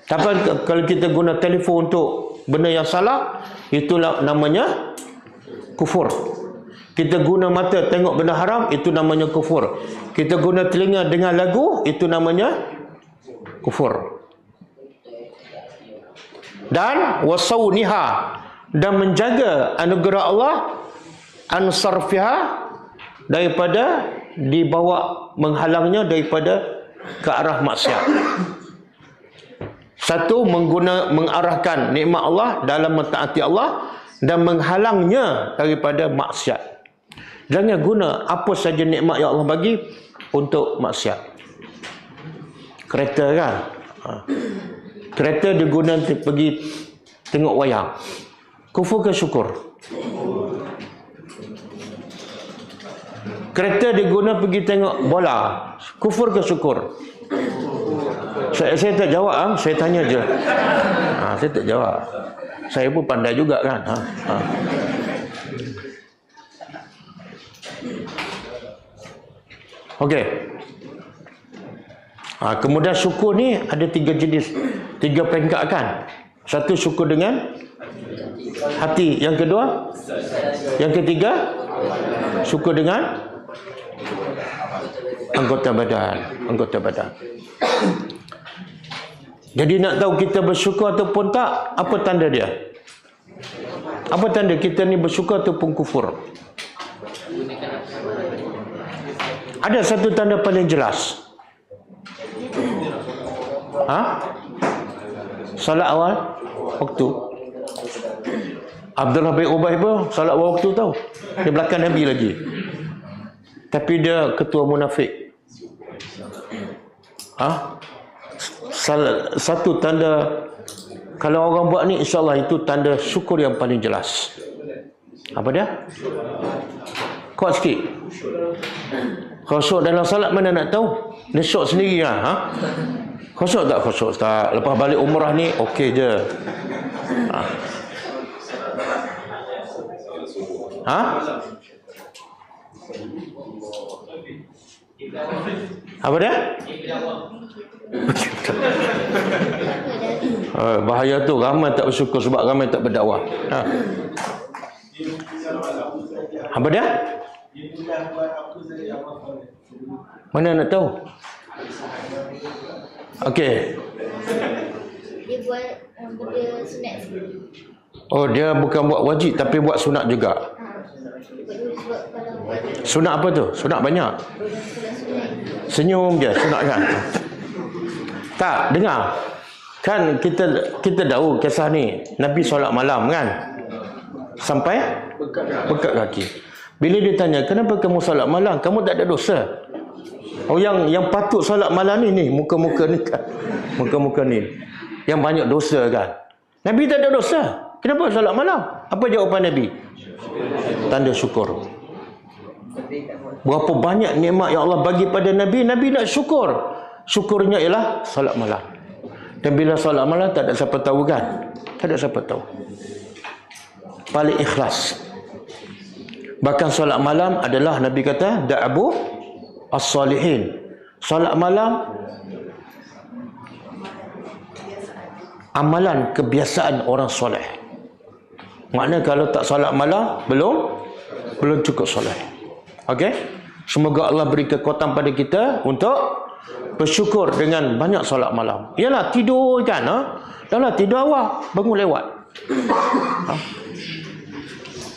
A: Tapi kalau kita guna telefon untuk benda yang salah, itulah namanya kufur. Kita guna mata tengok benda haram, itu namanya kufur. Kita guna telinga dengar lagu, itu namanya kufur. Dan wasawniha, dan menjaga anugerah Allah an sarfiha, daripada dibawa, menghalangnya daripada ke arah maksiat. Satu, mengarahkan nikmat Allah dalam mentaati Allah, dan menghalangnya daripada maksiat. Jangan guna apa saja nikmat yang Allah bagi untuk maksiat. Kereta kan, kereta diguna pergi tengok wayang. Kufur ke syukur? Kereta diguna pergi tengok bola. Kufur ke syukur? Saya tak jawab, saya tanya je. Saya tak jawab. Saya pun pandai juga kan. Okey. Kemudian syukur ni ada 3 jenis, 3 peringkat kan. Satu, syukur dengan hati. Yang kedua, yang ketiga, syukur dengan anggota badan. Anggota badan. Jadi nak tahu kita bersyukur ataupun tak, apa tanda dia? Apa tanda kita ni bersyukur ataupun kufur? Ada satu tanda paling jelas. Salat awal waktu. Abdullah bin Ubay pun salat awal waktu tahu. Dia belakang Nabi lagi. Tapi dia ketua munafik. Satu tanda, kalau orang buat ni, insyaAllah itu tanda syukur yang paling jelas. Apa dia? Kuat sikit. Khusyuk dalam salat mana nak tahu? Dia syok sendiri lah. Khusyuk tak khusyuk tak? Lepas balik umrah ni okey je. Apa dia? Bahaya tu, ramai tak bersyukur sebab ramai tak berdakwah. Apa dia? Mana nak tahu? Okey.
B: Dia buat benda sunat.
A: Oh, dia bukan buat wajib tapi buat sunat juga. Sunat apa tu? Sunat banyak. Senyum je, sunat kan? Tak, dengar. Kan kita tahu kisah ni. Nabi solat malam kan? Sampai pekat kaki. Bila dia tanya, kenapa kamu solat malam? Kamu tak ada dosa. Oh, yang patut solat malam ni muka-muka ni kan. Muka-muka ni yang banyak dosa kan. Nabi tak ada dosa. Kenapa solat malam? Apa jawapan Nabi? Tanda syukur. Berapa banyak nikmat yang Allah bagi pada Nabi, Nabi nak syukur. Syukurnya ialah solat malam. Dan bila solat malam tak ada siapa tahu kan? Tak ada siapa tahu. Paling ikhlas. Bahkan solat malam adalah Nabi kata da'abu as-salihin. Solat malam amalan kebiasaan orang soleh. Maknanya kalau tak solat malam belum cukup soleh. Okey? Semoga Allah beri kekuatan pada kita untuk bersyukur dengan banyak solat malam. Yalah, tidur kan, Yalah, tidur awal, bangun lewat.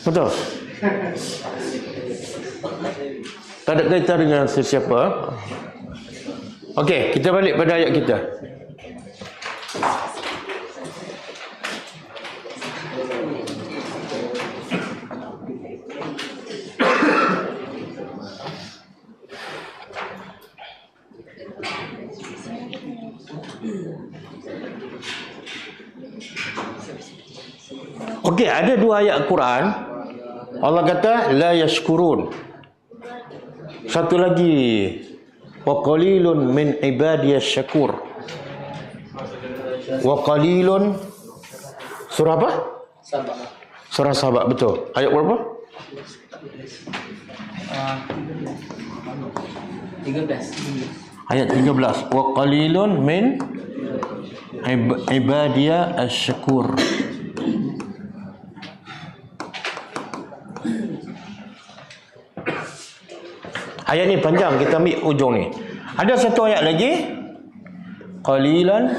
A: Betul? Tak ada kaitan dengan sesiapa. Okey, kita balik pada ayat kita. Okey, ada dua ayat Quran. Allah kata la yashkurun. Satu lagi, wa qalilun min ibadiyas syakur. Wa qalilun, surah apa?
C: Sabah.
A: Surah Sabah, betul. Ayat berapa?
C: 13.
A: Ayat 13. Wa qalilun min ibadiyas syakur. Ayat ni panjang, kita ambil ujung ni. Ada satu ayat lagi. Qalilan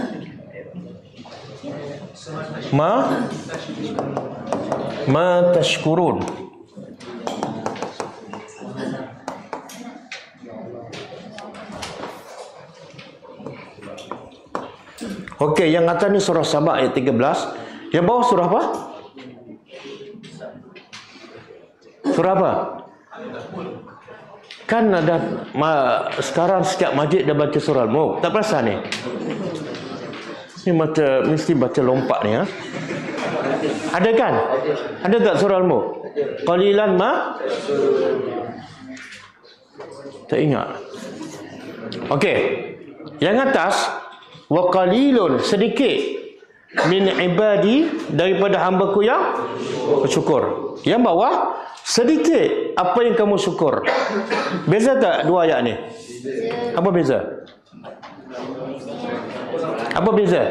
A: ma tashkurun. Okey, yang atas ni surah Sabah ayat 13. Yang bawah surah apa? Surah apa? Kan ada sekarang setiap masjid dah baca surah Al-Mulk. Tak perasan ni? Ni mesti baca lompat ni, Ada kan? Ada tak surah Al-Mulk? Qalilan ma? Tak ingat. Okey. Yang atas, wa qalilun, sedikit, min ibadi, daripada hamba-Ku yang bersyukur. Yang bawah, sedikit apa yang kamu syukur. Beza tak dua ayat ni? Apa beza? Apa beza?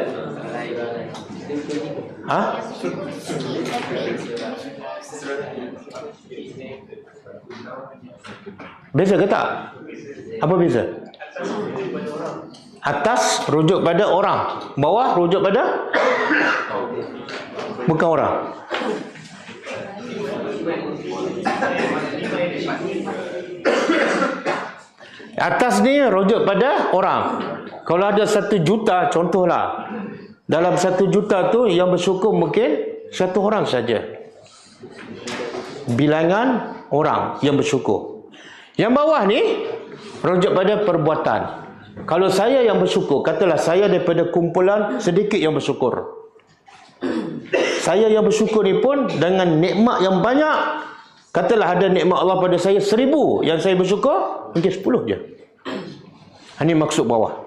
A: Beza ke tak? Apa beza? Atas rujuk pada orang, bawah rujuk pada bukan orang. Atas ni rujuk pada orang. Kalau ada 1 juta, contohlah, dalam 1 juta tu yang bersyukur mungkin 1 orang saja. Bilangan orang yang bersyukur. Yang bawah ni rujuk pada perbuatan. Kalau saya yang bersyukur, katalah saya daripada kumpulan sedikit yang bersyukur. Saya yang bersyukur ni pun dengan nikmat yang banyak. Katalah ada nikmat Allah pada saya 1000, yang saya bersyukur mungkin 10 je. Ini maksud bawah.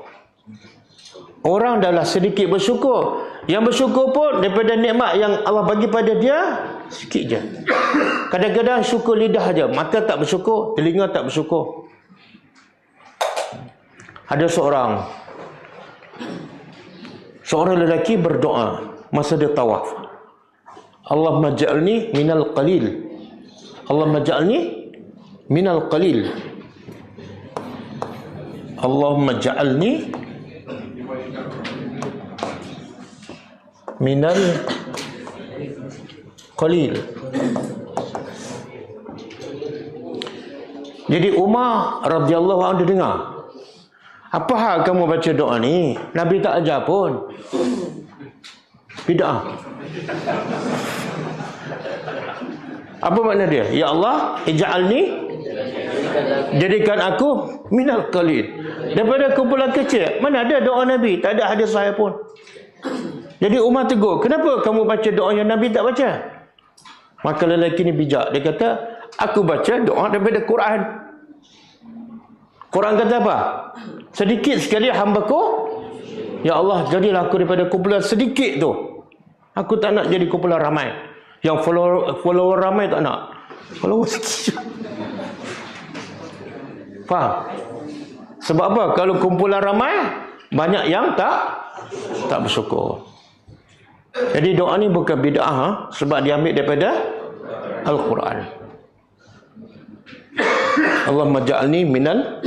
A: Orang adalah sedikit bersyukur. Yang bersyukur pun daripada nikmat yang Allah bagi pada dia sikit je. Kadang-kadang syukur lidah aja, mata tak bersyukur, telinga tak bersyukur. Ada seorang lelaki berdoa masa dia tawaf. Allahumma ja'alni minal qalil. Allahumma ja'alni minal qalil. Allahumma ja'alni minal qalil. Jadi Umar radhiyallahu anhu dengar. Apa hal kamu baca doa ni? Nabi tak ajar pun. Bid'ah. Apa makna dia? Ya Allah, ij'alni, jadikan aku minal qalil. Daripada kumpulan kecil. Mana ada doa Nabi? Tak ada hadis sahih pun. Jadi Umar tegur, kenapa kamu baca doa yang Nabi tak baca? Maka lelaki ni bijak. Dia kata, aku baca doa daripada Quran. Quran kata apa? Sedikit sekali hamba-Ku, ya Allah, jadilah aku daripada kumpulan sedikit tu. Aku tak nak jadi kumpulan ramai. Yang follower ramai tak nak. Follower sikit. Faham? Sebab apa? Kalau kumpulan ramai, banyak yang tak bersyukur. Jadi doa ni bukan bid'ah, sebab diambil daripada Al-Quran. Allahumma ja'alni minal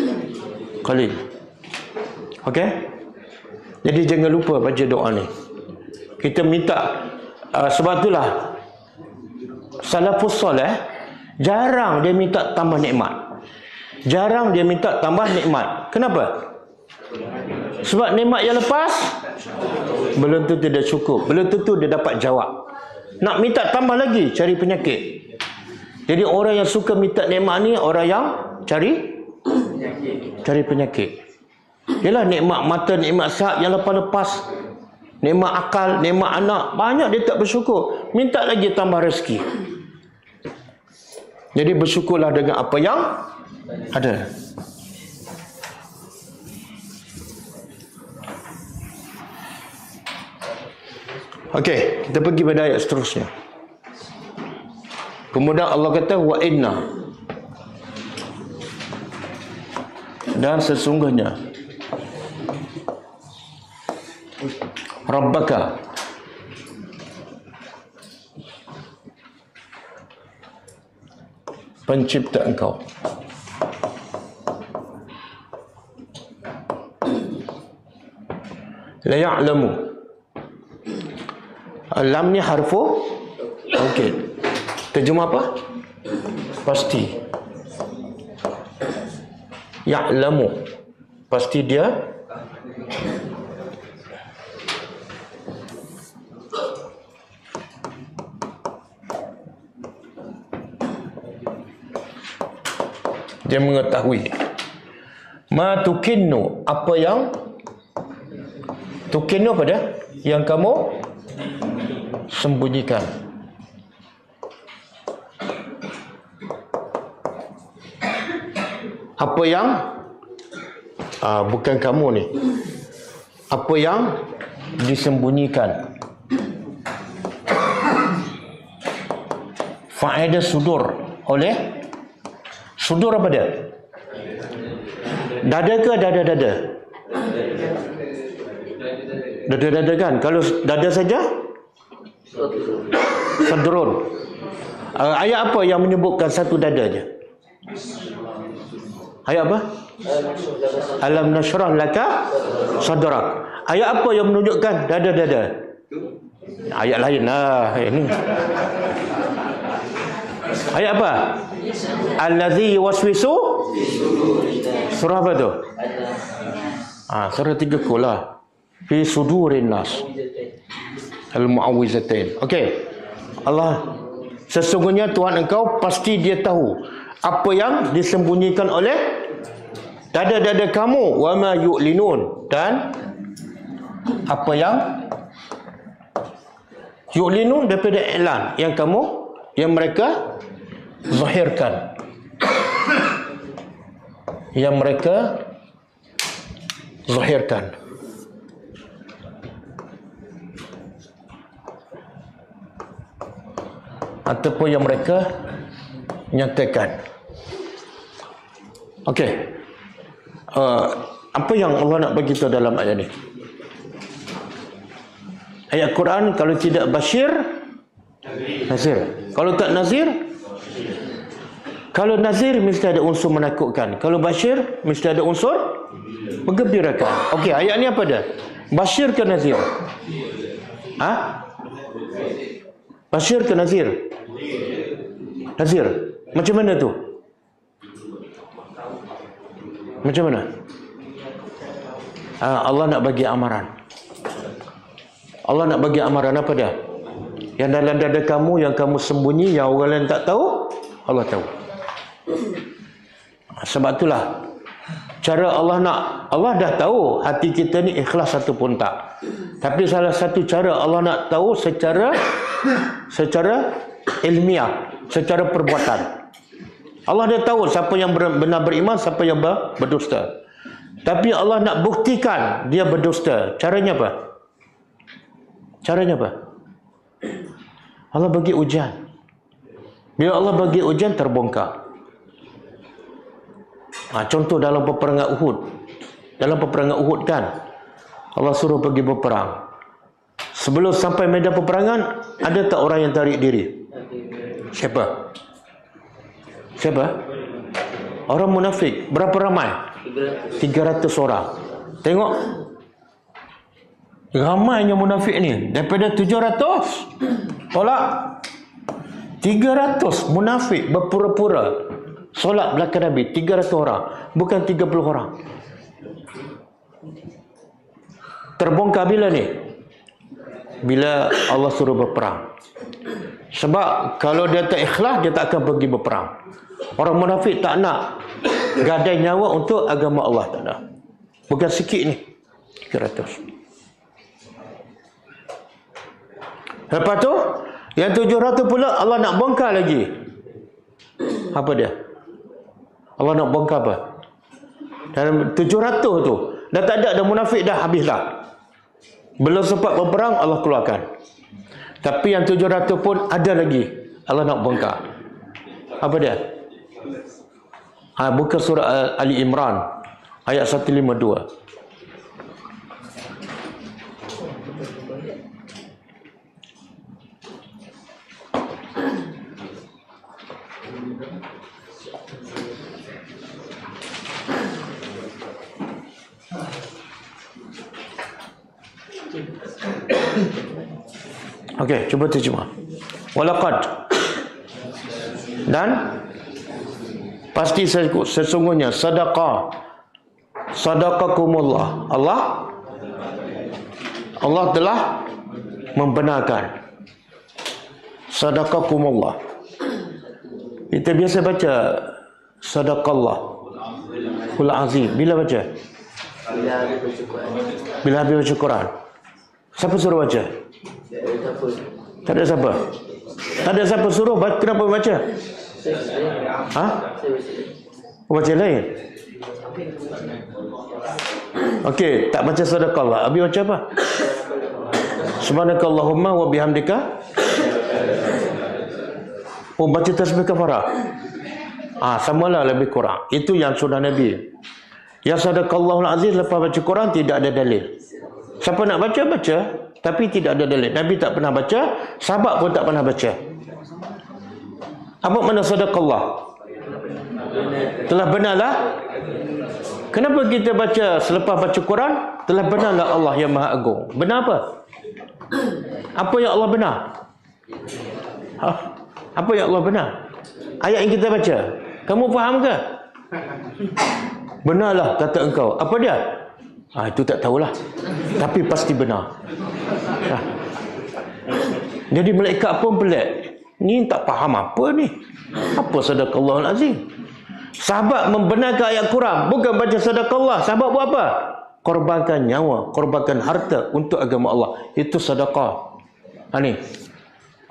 A: qalil. Okey? Jadi jangan lupa baca doa ni. Kita minta sebab itulah salafus soleh jarang dia minta tambah nikmat. Jarang dia minta tambah nikmat. Kenapa? Sebab nikmat yang lepas belum tentu dia cukup, belum tentu dia dapat jawab. Nak minta tambah lagi, cari penyakit. Jadi orang yang suka minta nikmat ni orang yang cari penyakit. Yalah, nikmat mata, nikmat sihat yang lepas-lepas, nikmat akal, nikmat anak, banyak dia tak bersyukur. Minta lagi tambah rezeki. Jadi bersyukurlah dengan apa yang ada. Okey, kita pergi pada ayat seterusnya. Kemudian Allah kata wa inna, dan sesungguhnya Rabbaka, pencipta engkau, la ya'lamu. Lam ni harfu taukid. Terjemah apa? Pasti. Ya'lamu, pasti dia mengetahui. Ma tukinnu, apa yang tukinnu, apa dia? Yang kamu sembunyikan. Apa yang bukan kamu ni, apa yang disembunyikan. Faedah sudur, oleh sudur apa dia? Dada ke dada-dada? Dada-dada kan? Kalau dada saja sadrun. Ayat apa yang menyebutkan satu dada je? Ayat apa? Alam nashrah laka sadrak. Ayat apa yang menunjukkan dada-dada? Ayat lain lah ini. Ayat apa? Allazi yuwaswisu, surah apa tu? Surah 3 lah. Fi sudurin nas. Al-Mu'awwizatain. Okey. Allah, sesungguhnya Tuhan engkau pasti dia tahu apa yang disembunyikan oleh dada-dada kamu, wa ma yu'linun, dan apa yang yu'linun daripada iklan yang mereka zahirkan, yang mereka zahirkan. Ataupun yang mereka nyatakan. Okey. Apa yang Allah nak bagi tahu dalam ayat ni? Ayat Quran kalau tidak Bashir, Nazir. Kalau tak Nazir, kalau Nazir mesti ada unsur menakutkan. Kalau Bashir mesti ada unsur menggembirakan. Okey, ayat ni apa dia? Bashir ke Nazir? Bashir ke Nazir? Nazir. Macam mana tu? Macam mana? Allah nak bagi amaran. Allah nak bagi amaran apa dia? Yang dalam dada kamu, yang kamu sembunyi, yang orang lain tak tahu, Allah tahu. Sebab itulah cara Allah dah tahu hati kita ni ikhlas ataupun tak. Tapi salah satu cara Allah nak tahu secara ilmiah, secara perbuatan. Allah dah tahu siapa yang benar beriman, siapa yang berdusta. Tapi Allah nak buktikan dia berdusta. Caranya apa? Caranya apa? Allah bagi ujian. Bila Allah bagi ujian, terbongkar. Contoh dalam peperangan Uhud. Dalam peperangan Uhud kan, Allah suruh pergi berperang. Sebelum sampai medan peperangan, ada tak orang yang tarik diri? Siapa? Orang munafik berapa ramai? 300 orang. Tengok, ramainya munafik ni. Daripada 700, tolak 300 munafik berpura-pura solat belakang Nabi. 300 orang, bukan 30 orang. Terbongkar bila ni? Bila Allah suruh berperang. Sebab kalau dia tak ikhlas, dia tak akan pergi berperang. Orang munafik tak nak gadai nyawa untuk agama Allah, tak ada. Bukan sikit ni, 300. Lepas tu, yang 700 pula Allah nak bongkar lagi. Apa dia? Allah nak bongkar apa? Dalam 700 tu, dah tak ada munafik, dah habis dah. Belum sempat berperang, Allah keluarkan. Tapi yang 700 pun ada lagi, Allah nak bongkar. Apa dia? Buka surah Ali Imran ayat 152. Okey, cuba terjemah. Walaqad, dan pasti sesungguhnya, sadaqakumullah, Allah telah membenarkan. Sadaqakumullah, kita biasa baca sadaqallah kul azim. Bila baca? Bila habis baca Quran. Siapa suruh baca? Tak ada siapa. Tak ada siapa suruh. Kenapa baca? Ha? Baca lain. Okey, tak baca sadaqallah. Habis baca apa? Subhanakallahumma wa bihamdika. Oh, baca tasbih kafarah. Samalah lebih kurang. Itu yang sunnah Nabi. Yang sadaqallahul aziz lepas baca Quran tidak ada dalil. Siapa nak baca, baca. Tapi tidak ada dalil. Nabi tak pernah baca, sahabat pun tak pernah baca. Apa makna sadaqallah? Telah benarlah. Kenapa kita baca selepas baca Quran? Telah benarlah Allah yang Maha Agung. Benar apa? Apa yang Allah benar? Apa yang Allah benar? Ayat yang kita baca. Kamu faham ke? Benarlah kata engkau. Apa dia? Itu tak tahulah. Tapi pasti benar. Jadi malaikat pun pelik. Ni tak faham apa ni. Apa sadaqallahul azim? Sahabat membenarkan ayat Quran, bukan baca sadaqallah. Sahabat buat apa? Korbankan nyawa, korbankan harta untuk agama Allah. Itu sedekah. Ni.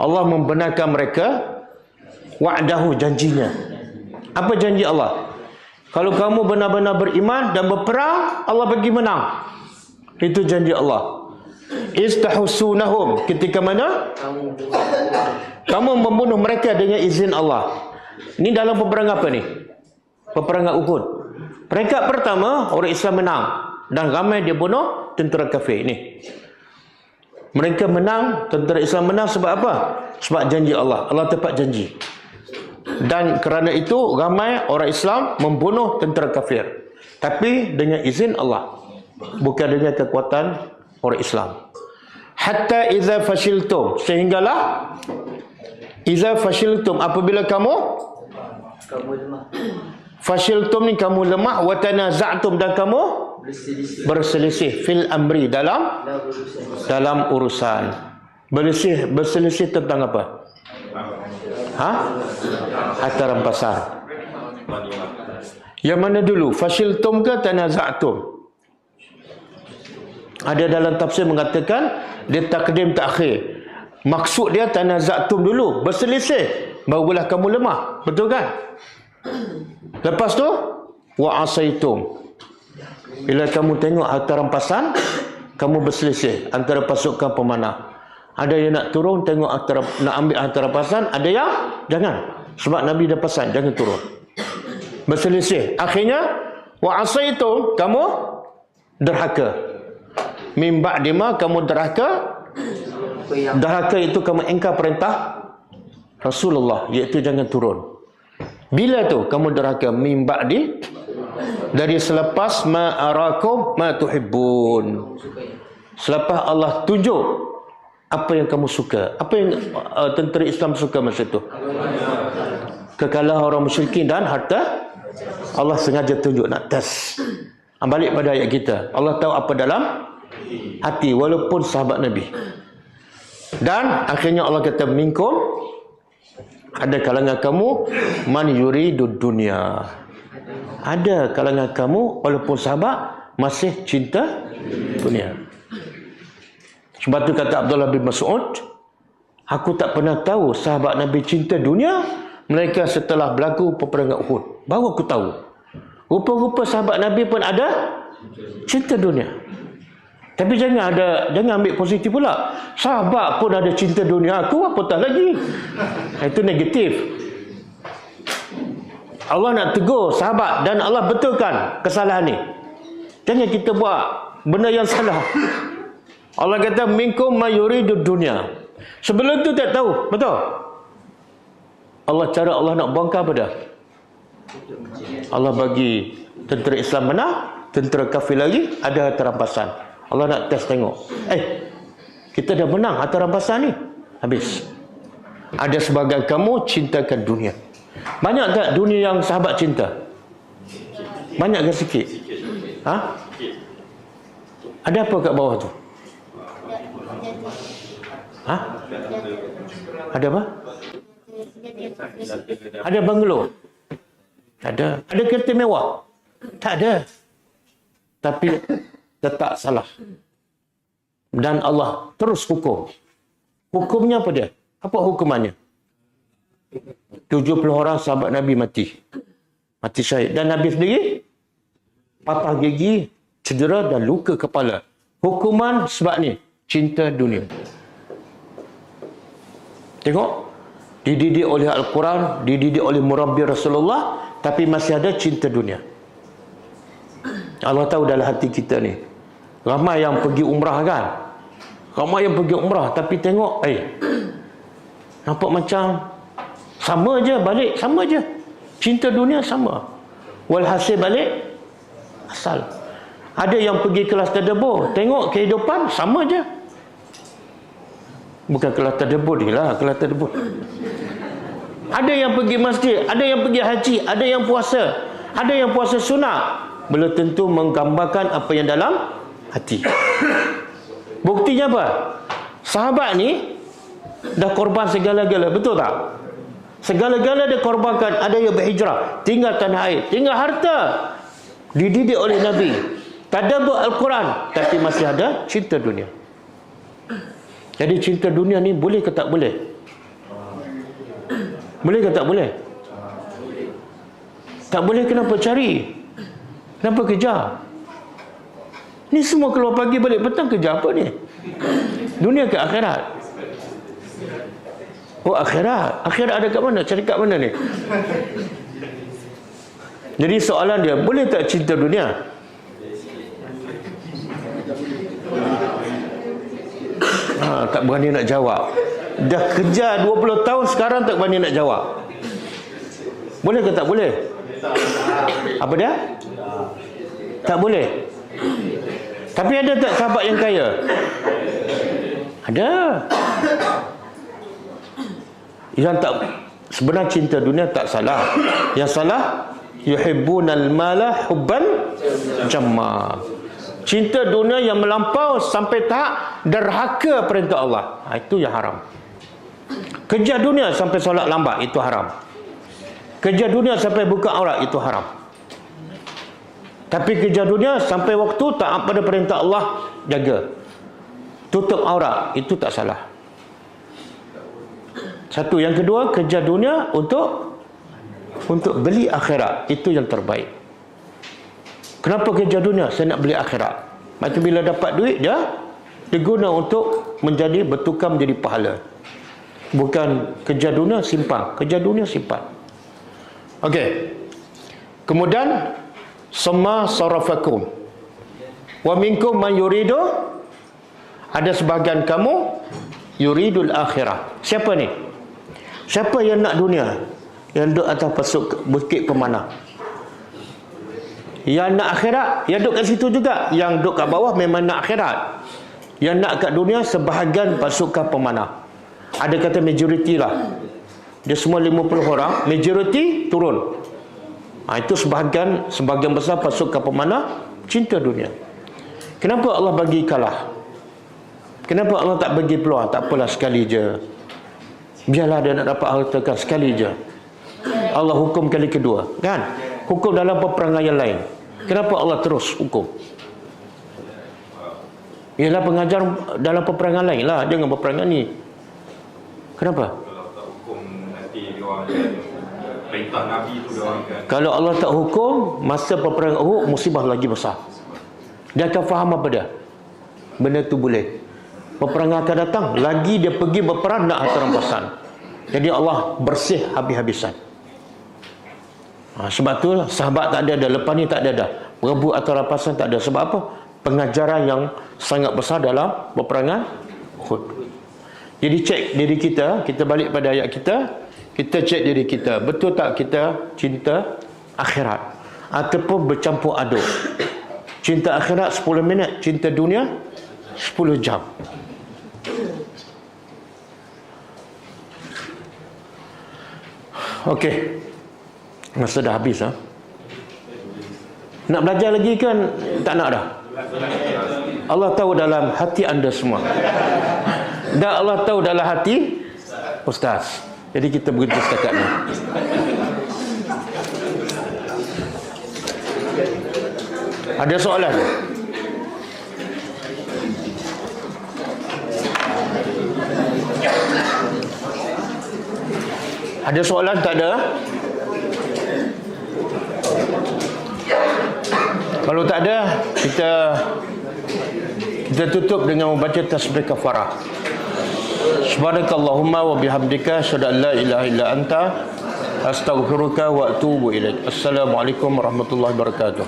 A: Allah membenarkan mereka wa'dahu, janjinya. Apa janji Allah? Kalau kamu benar-benar beriman dan berperang, Allah bagi menang. Itu janji Allah. Istahsunahum, ketika mana? Kamu membunuh mereka dengan izin Allah. Ini dalam peperangan apa ni? Peperangan Uhud. Peringkat pertama, orang Islam menang. Dan ramai dia bunuh tentera kafir ni. Mereka menang, tentera Islam menang sebab apa? Sebab janji Allah. Allah tepat janji. Dan kerana itu ramai orang Islam membunuh tentera kafir. Tapi dengan izin Allah. Bukan dengan kekuatan orang Islam. Hatta iza fashiltum, sehinggalah iza fashiltum, apabila kamu
C: lemah.
A: Fashiltum ni kamu lemah, wa tanaza'tum, dan kamu berselisih fil amri, dalam urusan. Berselisih tentang apa? Harta rampasan. Yang mana dulu? Fashiltum ke tanaza'tum? Ada dalam tafsir mengatakan dia takdim takhir. Maksud dia tanaza'tum dulu, berselisih, barulah kamu lemah. Betul kan? Lepas tu wa asaitum. Bila kamu tengok harta rampasan, kamu berselisih antara pasukan pemanah. Ada yang nak turun tengok nak ambil harta rampasan, ada yang jangan. Sebab Nabi dah pesan jangan turun. Berselisih. Akhirnya wa asaitum, kamu derhaka. Min ba'dima, kamu derhaka. Derhaka itu kamu ingkar perintah Rasulullah, iaitu jangan turun. Bila tu kamu derhaka? Min ba'di, dari selepas ma arakum ma tuhibbun. Selepas Allah tunjuk apa yang kamu suka. Apa yang tentera Islam suka masa tu? Kekalahan orang musyrikin dan harta. Allah sengaja tunjuk nak test. Balik pada ayat kita. Allah tahu apa dalam hati walaupun sahabat Nabi. Dan akhirnya Allah kata minkum, ada kalangan kamu man yuridud dunya. Ada kalangan kamu walaupun sahabat masih cinta dunia. Sebab tu kata Abdullah bin Mas'ud, aku tak pernah tahu sahabat Nabi cinta dunia mereka setelah berlaku peperangan Uhud. Baru aku tahu. Rupa-rupa sahabat Nabi pun ada cinta dunia. Tapi jangan ambil positif pula. Sahabat pun ada cinta dunia, aku apatah lagi. Itu negatif. Allah nak tegur sahabat dan Allah betulkan kesalahan ni. Jangan kita buat benda yang salah. Allah kata minkum mayuridud dunya. Sebelum tu tak tahu, betul? Cara Allah nak bongkar apa dah? Allah bagi tentera Islam menang, tentera kafir lagi ada harta rampasan. Allah nak test tengok. Kita dah menang harta rampasan ni. Habis. Ada sebagian kamu cintakan dunia. Banyak tak dunia yang sahabat cinta? Banyak ke sikit? Ha? Ada apa kat bawah tu? Ha? Ada apa? Ada banglo? Ada. Ada kereta mewah? Tak ada. Tapi tetap salah. Dan Allah terus hukum. Hukumnya apa dia? Apa hukumannya? 70 orang sahabat Nabi mati. Mati syahid. Dan Nabi sendiri patah gigi, cedera dan luka kepala. Hukuman sebab ni, cinta dunia. Tengok, dididik oleh Al-Quran, dididik oleh murabbi Rasulullah, tapi masih ada cinta dunia. Allah tahu dalam hati kita ni. Ramai yang pergi umrah kan? Ramai yang pergi umrah, tapi tengok, nampak macam sama je balik, sama je. Cinta dunia sama. Walhasil balik, asal. Ada yang pergi kelas tadabbur, tengok kehidupan sama je. Bukan kelas tadabbur ni lah, kelas tadabbur. Ada yang pergi masjid, ada yang pergi haji, ada yang puasa, ada yang puasa sunat. Belum tentu menggambarkan apa yang dalam hati. Buktinya apa? Sahabat ni dah korban segala-gala, betul tak? Segala-gala dia korbankan. Ada yang berhijrah, tinggal tanah air, tinggal harta, dididik oleh Nabi, tadabbur Al-Quran, tapi masih ada cinta dunia. Jadi cinta dunia ni boleh ke tak boleh? Boleh ke tak boleh? Tak boleh, kenapa cari? Kenapa kejar? Ni semua keluar pagi balik petang, kejar apa ni? Dunia ke akhirat? Oh, akhirat. Akhirat ada kat mana? Cari kat mana ni? Jadi soalan dia, boleh tak cinta dunia? Tak berani nak jawab. Dah kerja 20 tahun, sekarang tak berani nak jawab. Boleh ke tak boleh? Apa dia? Tak boleh. Tapi ada tak sahabat yang kaya? Ada. Yang tak, sebenarnya cinta dunia tak salah. Yang salah, yuhibbunal mala hubban jamma. Cinta dunia yang melampau sampai tahap derhaka perintah Allah. Itu yang haram. Kejar dunia sampai solat lambat, itu haram. Kejar dunia sampai buka aurat, itu haram. Tapi kejar dunia sampai waktu taat pada perintah Allah, jaga. Tutup aurat, itu tak salah. Satu. Yang kedua, kejar dunia untuk beli akhirat. Itu yang terbaik. Kenapa kejar dunia? Saya nak beli akhirat. Macam bila dapat duit, dia guna untuk bertukar menjadi pahala. Bukan kejar dunia simpan. Kejar dunia simpan. Okey. Kemudian Summa sarafakum wa minkum man yuridu, ada sebahagian kamu yuridul akhirah. Siapa ni? Siapa yang nak dunia? yang duduk atas bukit pemanah. Yang nak akhirat, yang duduk kat situ juga. Yang duduk kat bawah memang nak akhirat. Yang nak kat dunia, sebahagian pasukan pemanah. Ada kata majoriti lah. Dia semua 50 orang, majoriti turun. Itu sebahagian besar pasukan pemanah cinta dunia. Kenapa Allah bagi kalah? Kenapa Allah tak bagi peluang? Tak apalah, sekali je. Biarlah dia nak dapat harta kan, sekali je. Allah hukum kali kedua, kan? Hukum dalam peperangan yang lain. Kenapa Allah terus hukum? Ialah pengajar dalam peperangan lain lah, jangan peperangan ni. Kenapa?
D: Perintah Nabi tu dia orang kan.
A: Kalau Allah tak hukum, masa peperangan Uhud musibah lagi besar. Dia akan faham apa dia? Benda tu boleh. Peperangan akan datang, lagi dia pergi berperang nak harta rampasan. Jadi Allah bersih habis-habisan. Sebab tu sahabat tak ada, lepas ni tak ada dah. Berebut atau rampasan tak ada. Sebab apa? Pengajaran yang sangat besar dalam peperangan Uhud. Jadi cek diri kita, kita balik pada ayat kita, kita cek diri kita, betul tak kita cinta akhirat ataupun bercampur aduk? Cinta akhirat 10 minit, cinta dunia 10 jam. Okey. Masa dah habis ha? Nak belajar lagi kan? Tak nak dah. Allah tahu dalam hati anda semua. Dan Allah tahu dalam hati ustaz. Jadi kita berhenti setakat ni. Ada soalan? Ada soalan? Tak ada? Kalau tak ada, kita tutup dengan membaca tasbih kafarah. Subhanakallahumma wa bihamdika asyhadu an la ilaha illa anta astaghfiruka wa atubu ilaik. Assalamualaikum warahmatullahi wabarakatuh.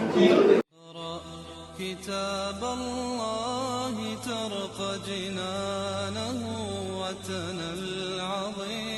E: كتاب الله ترق جنانه وتنى العظيم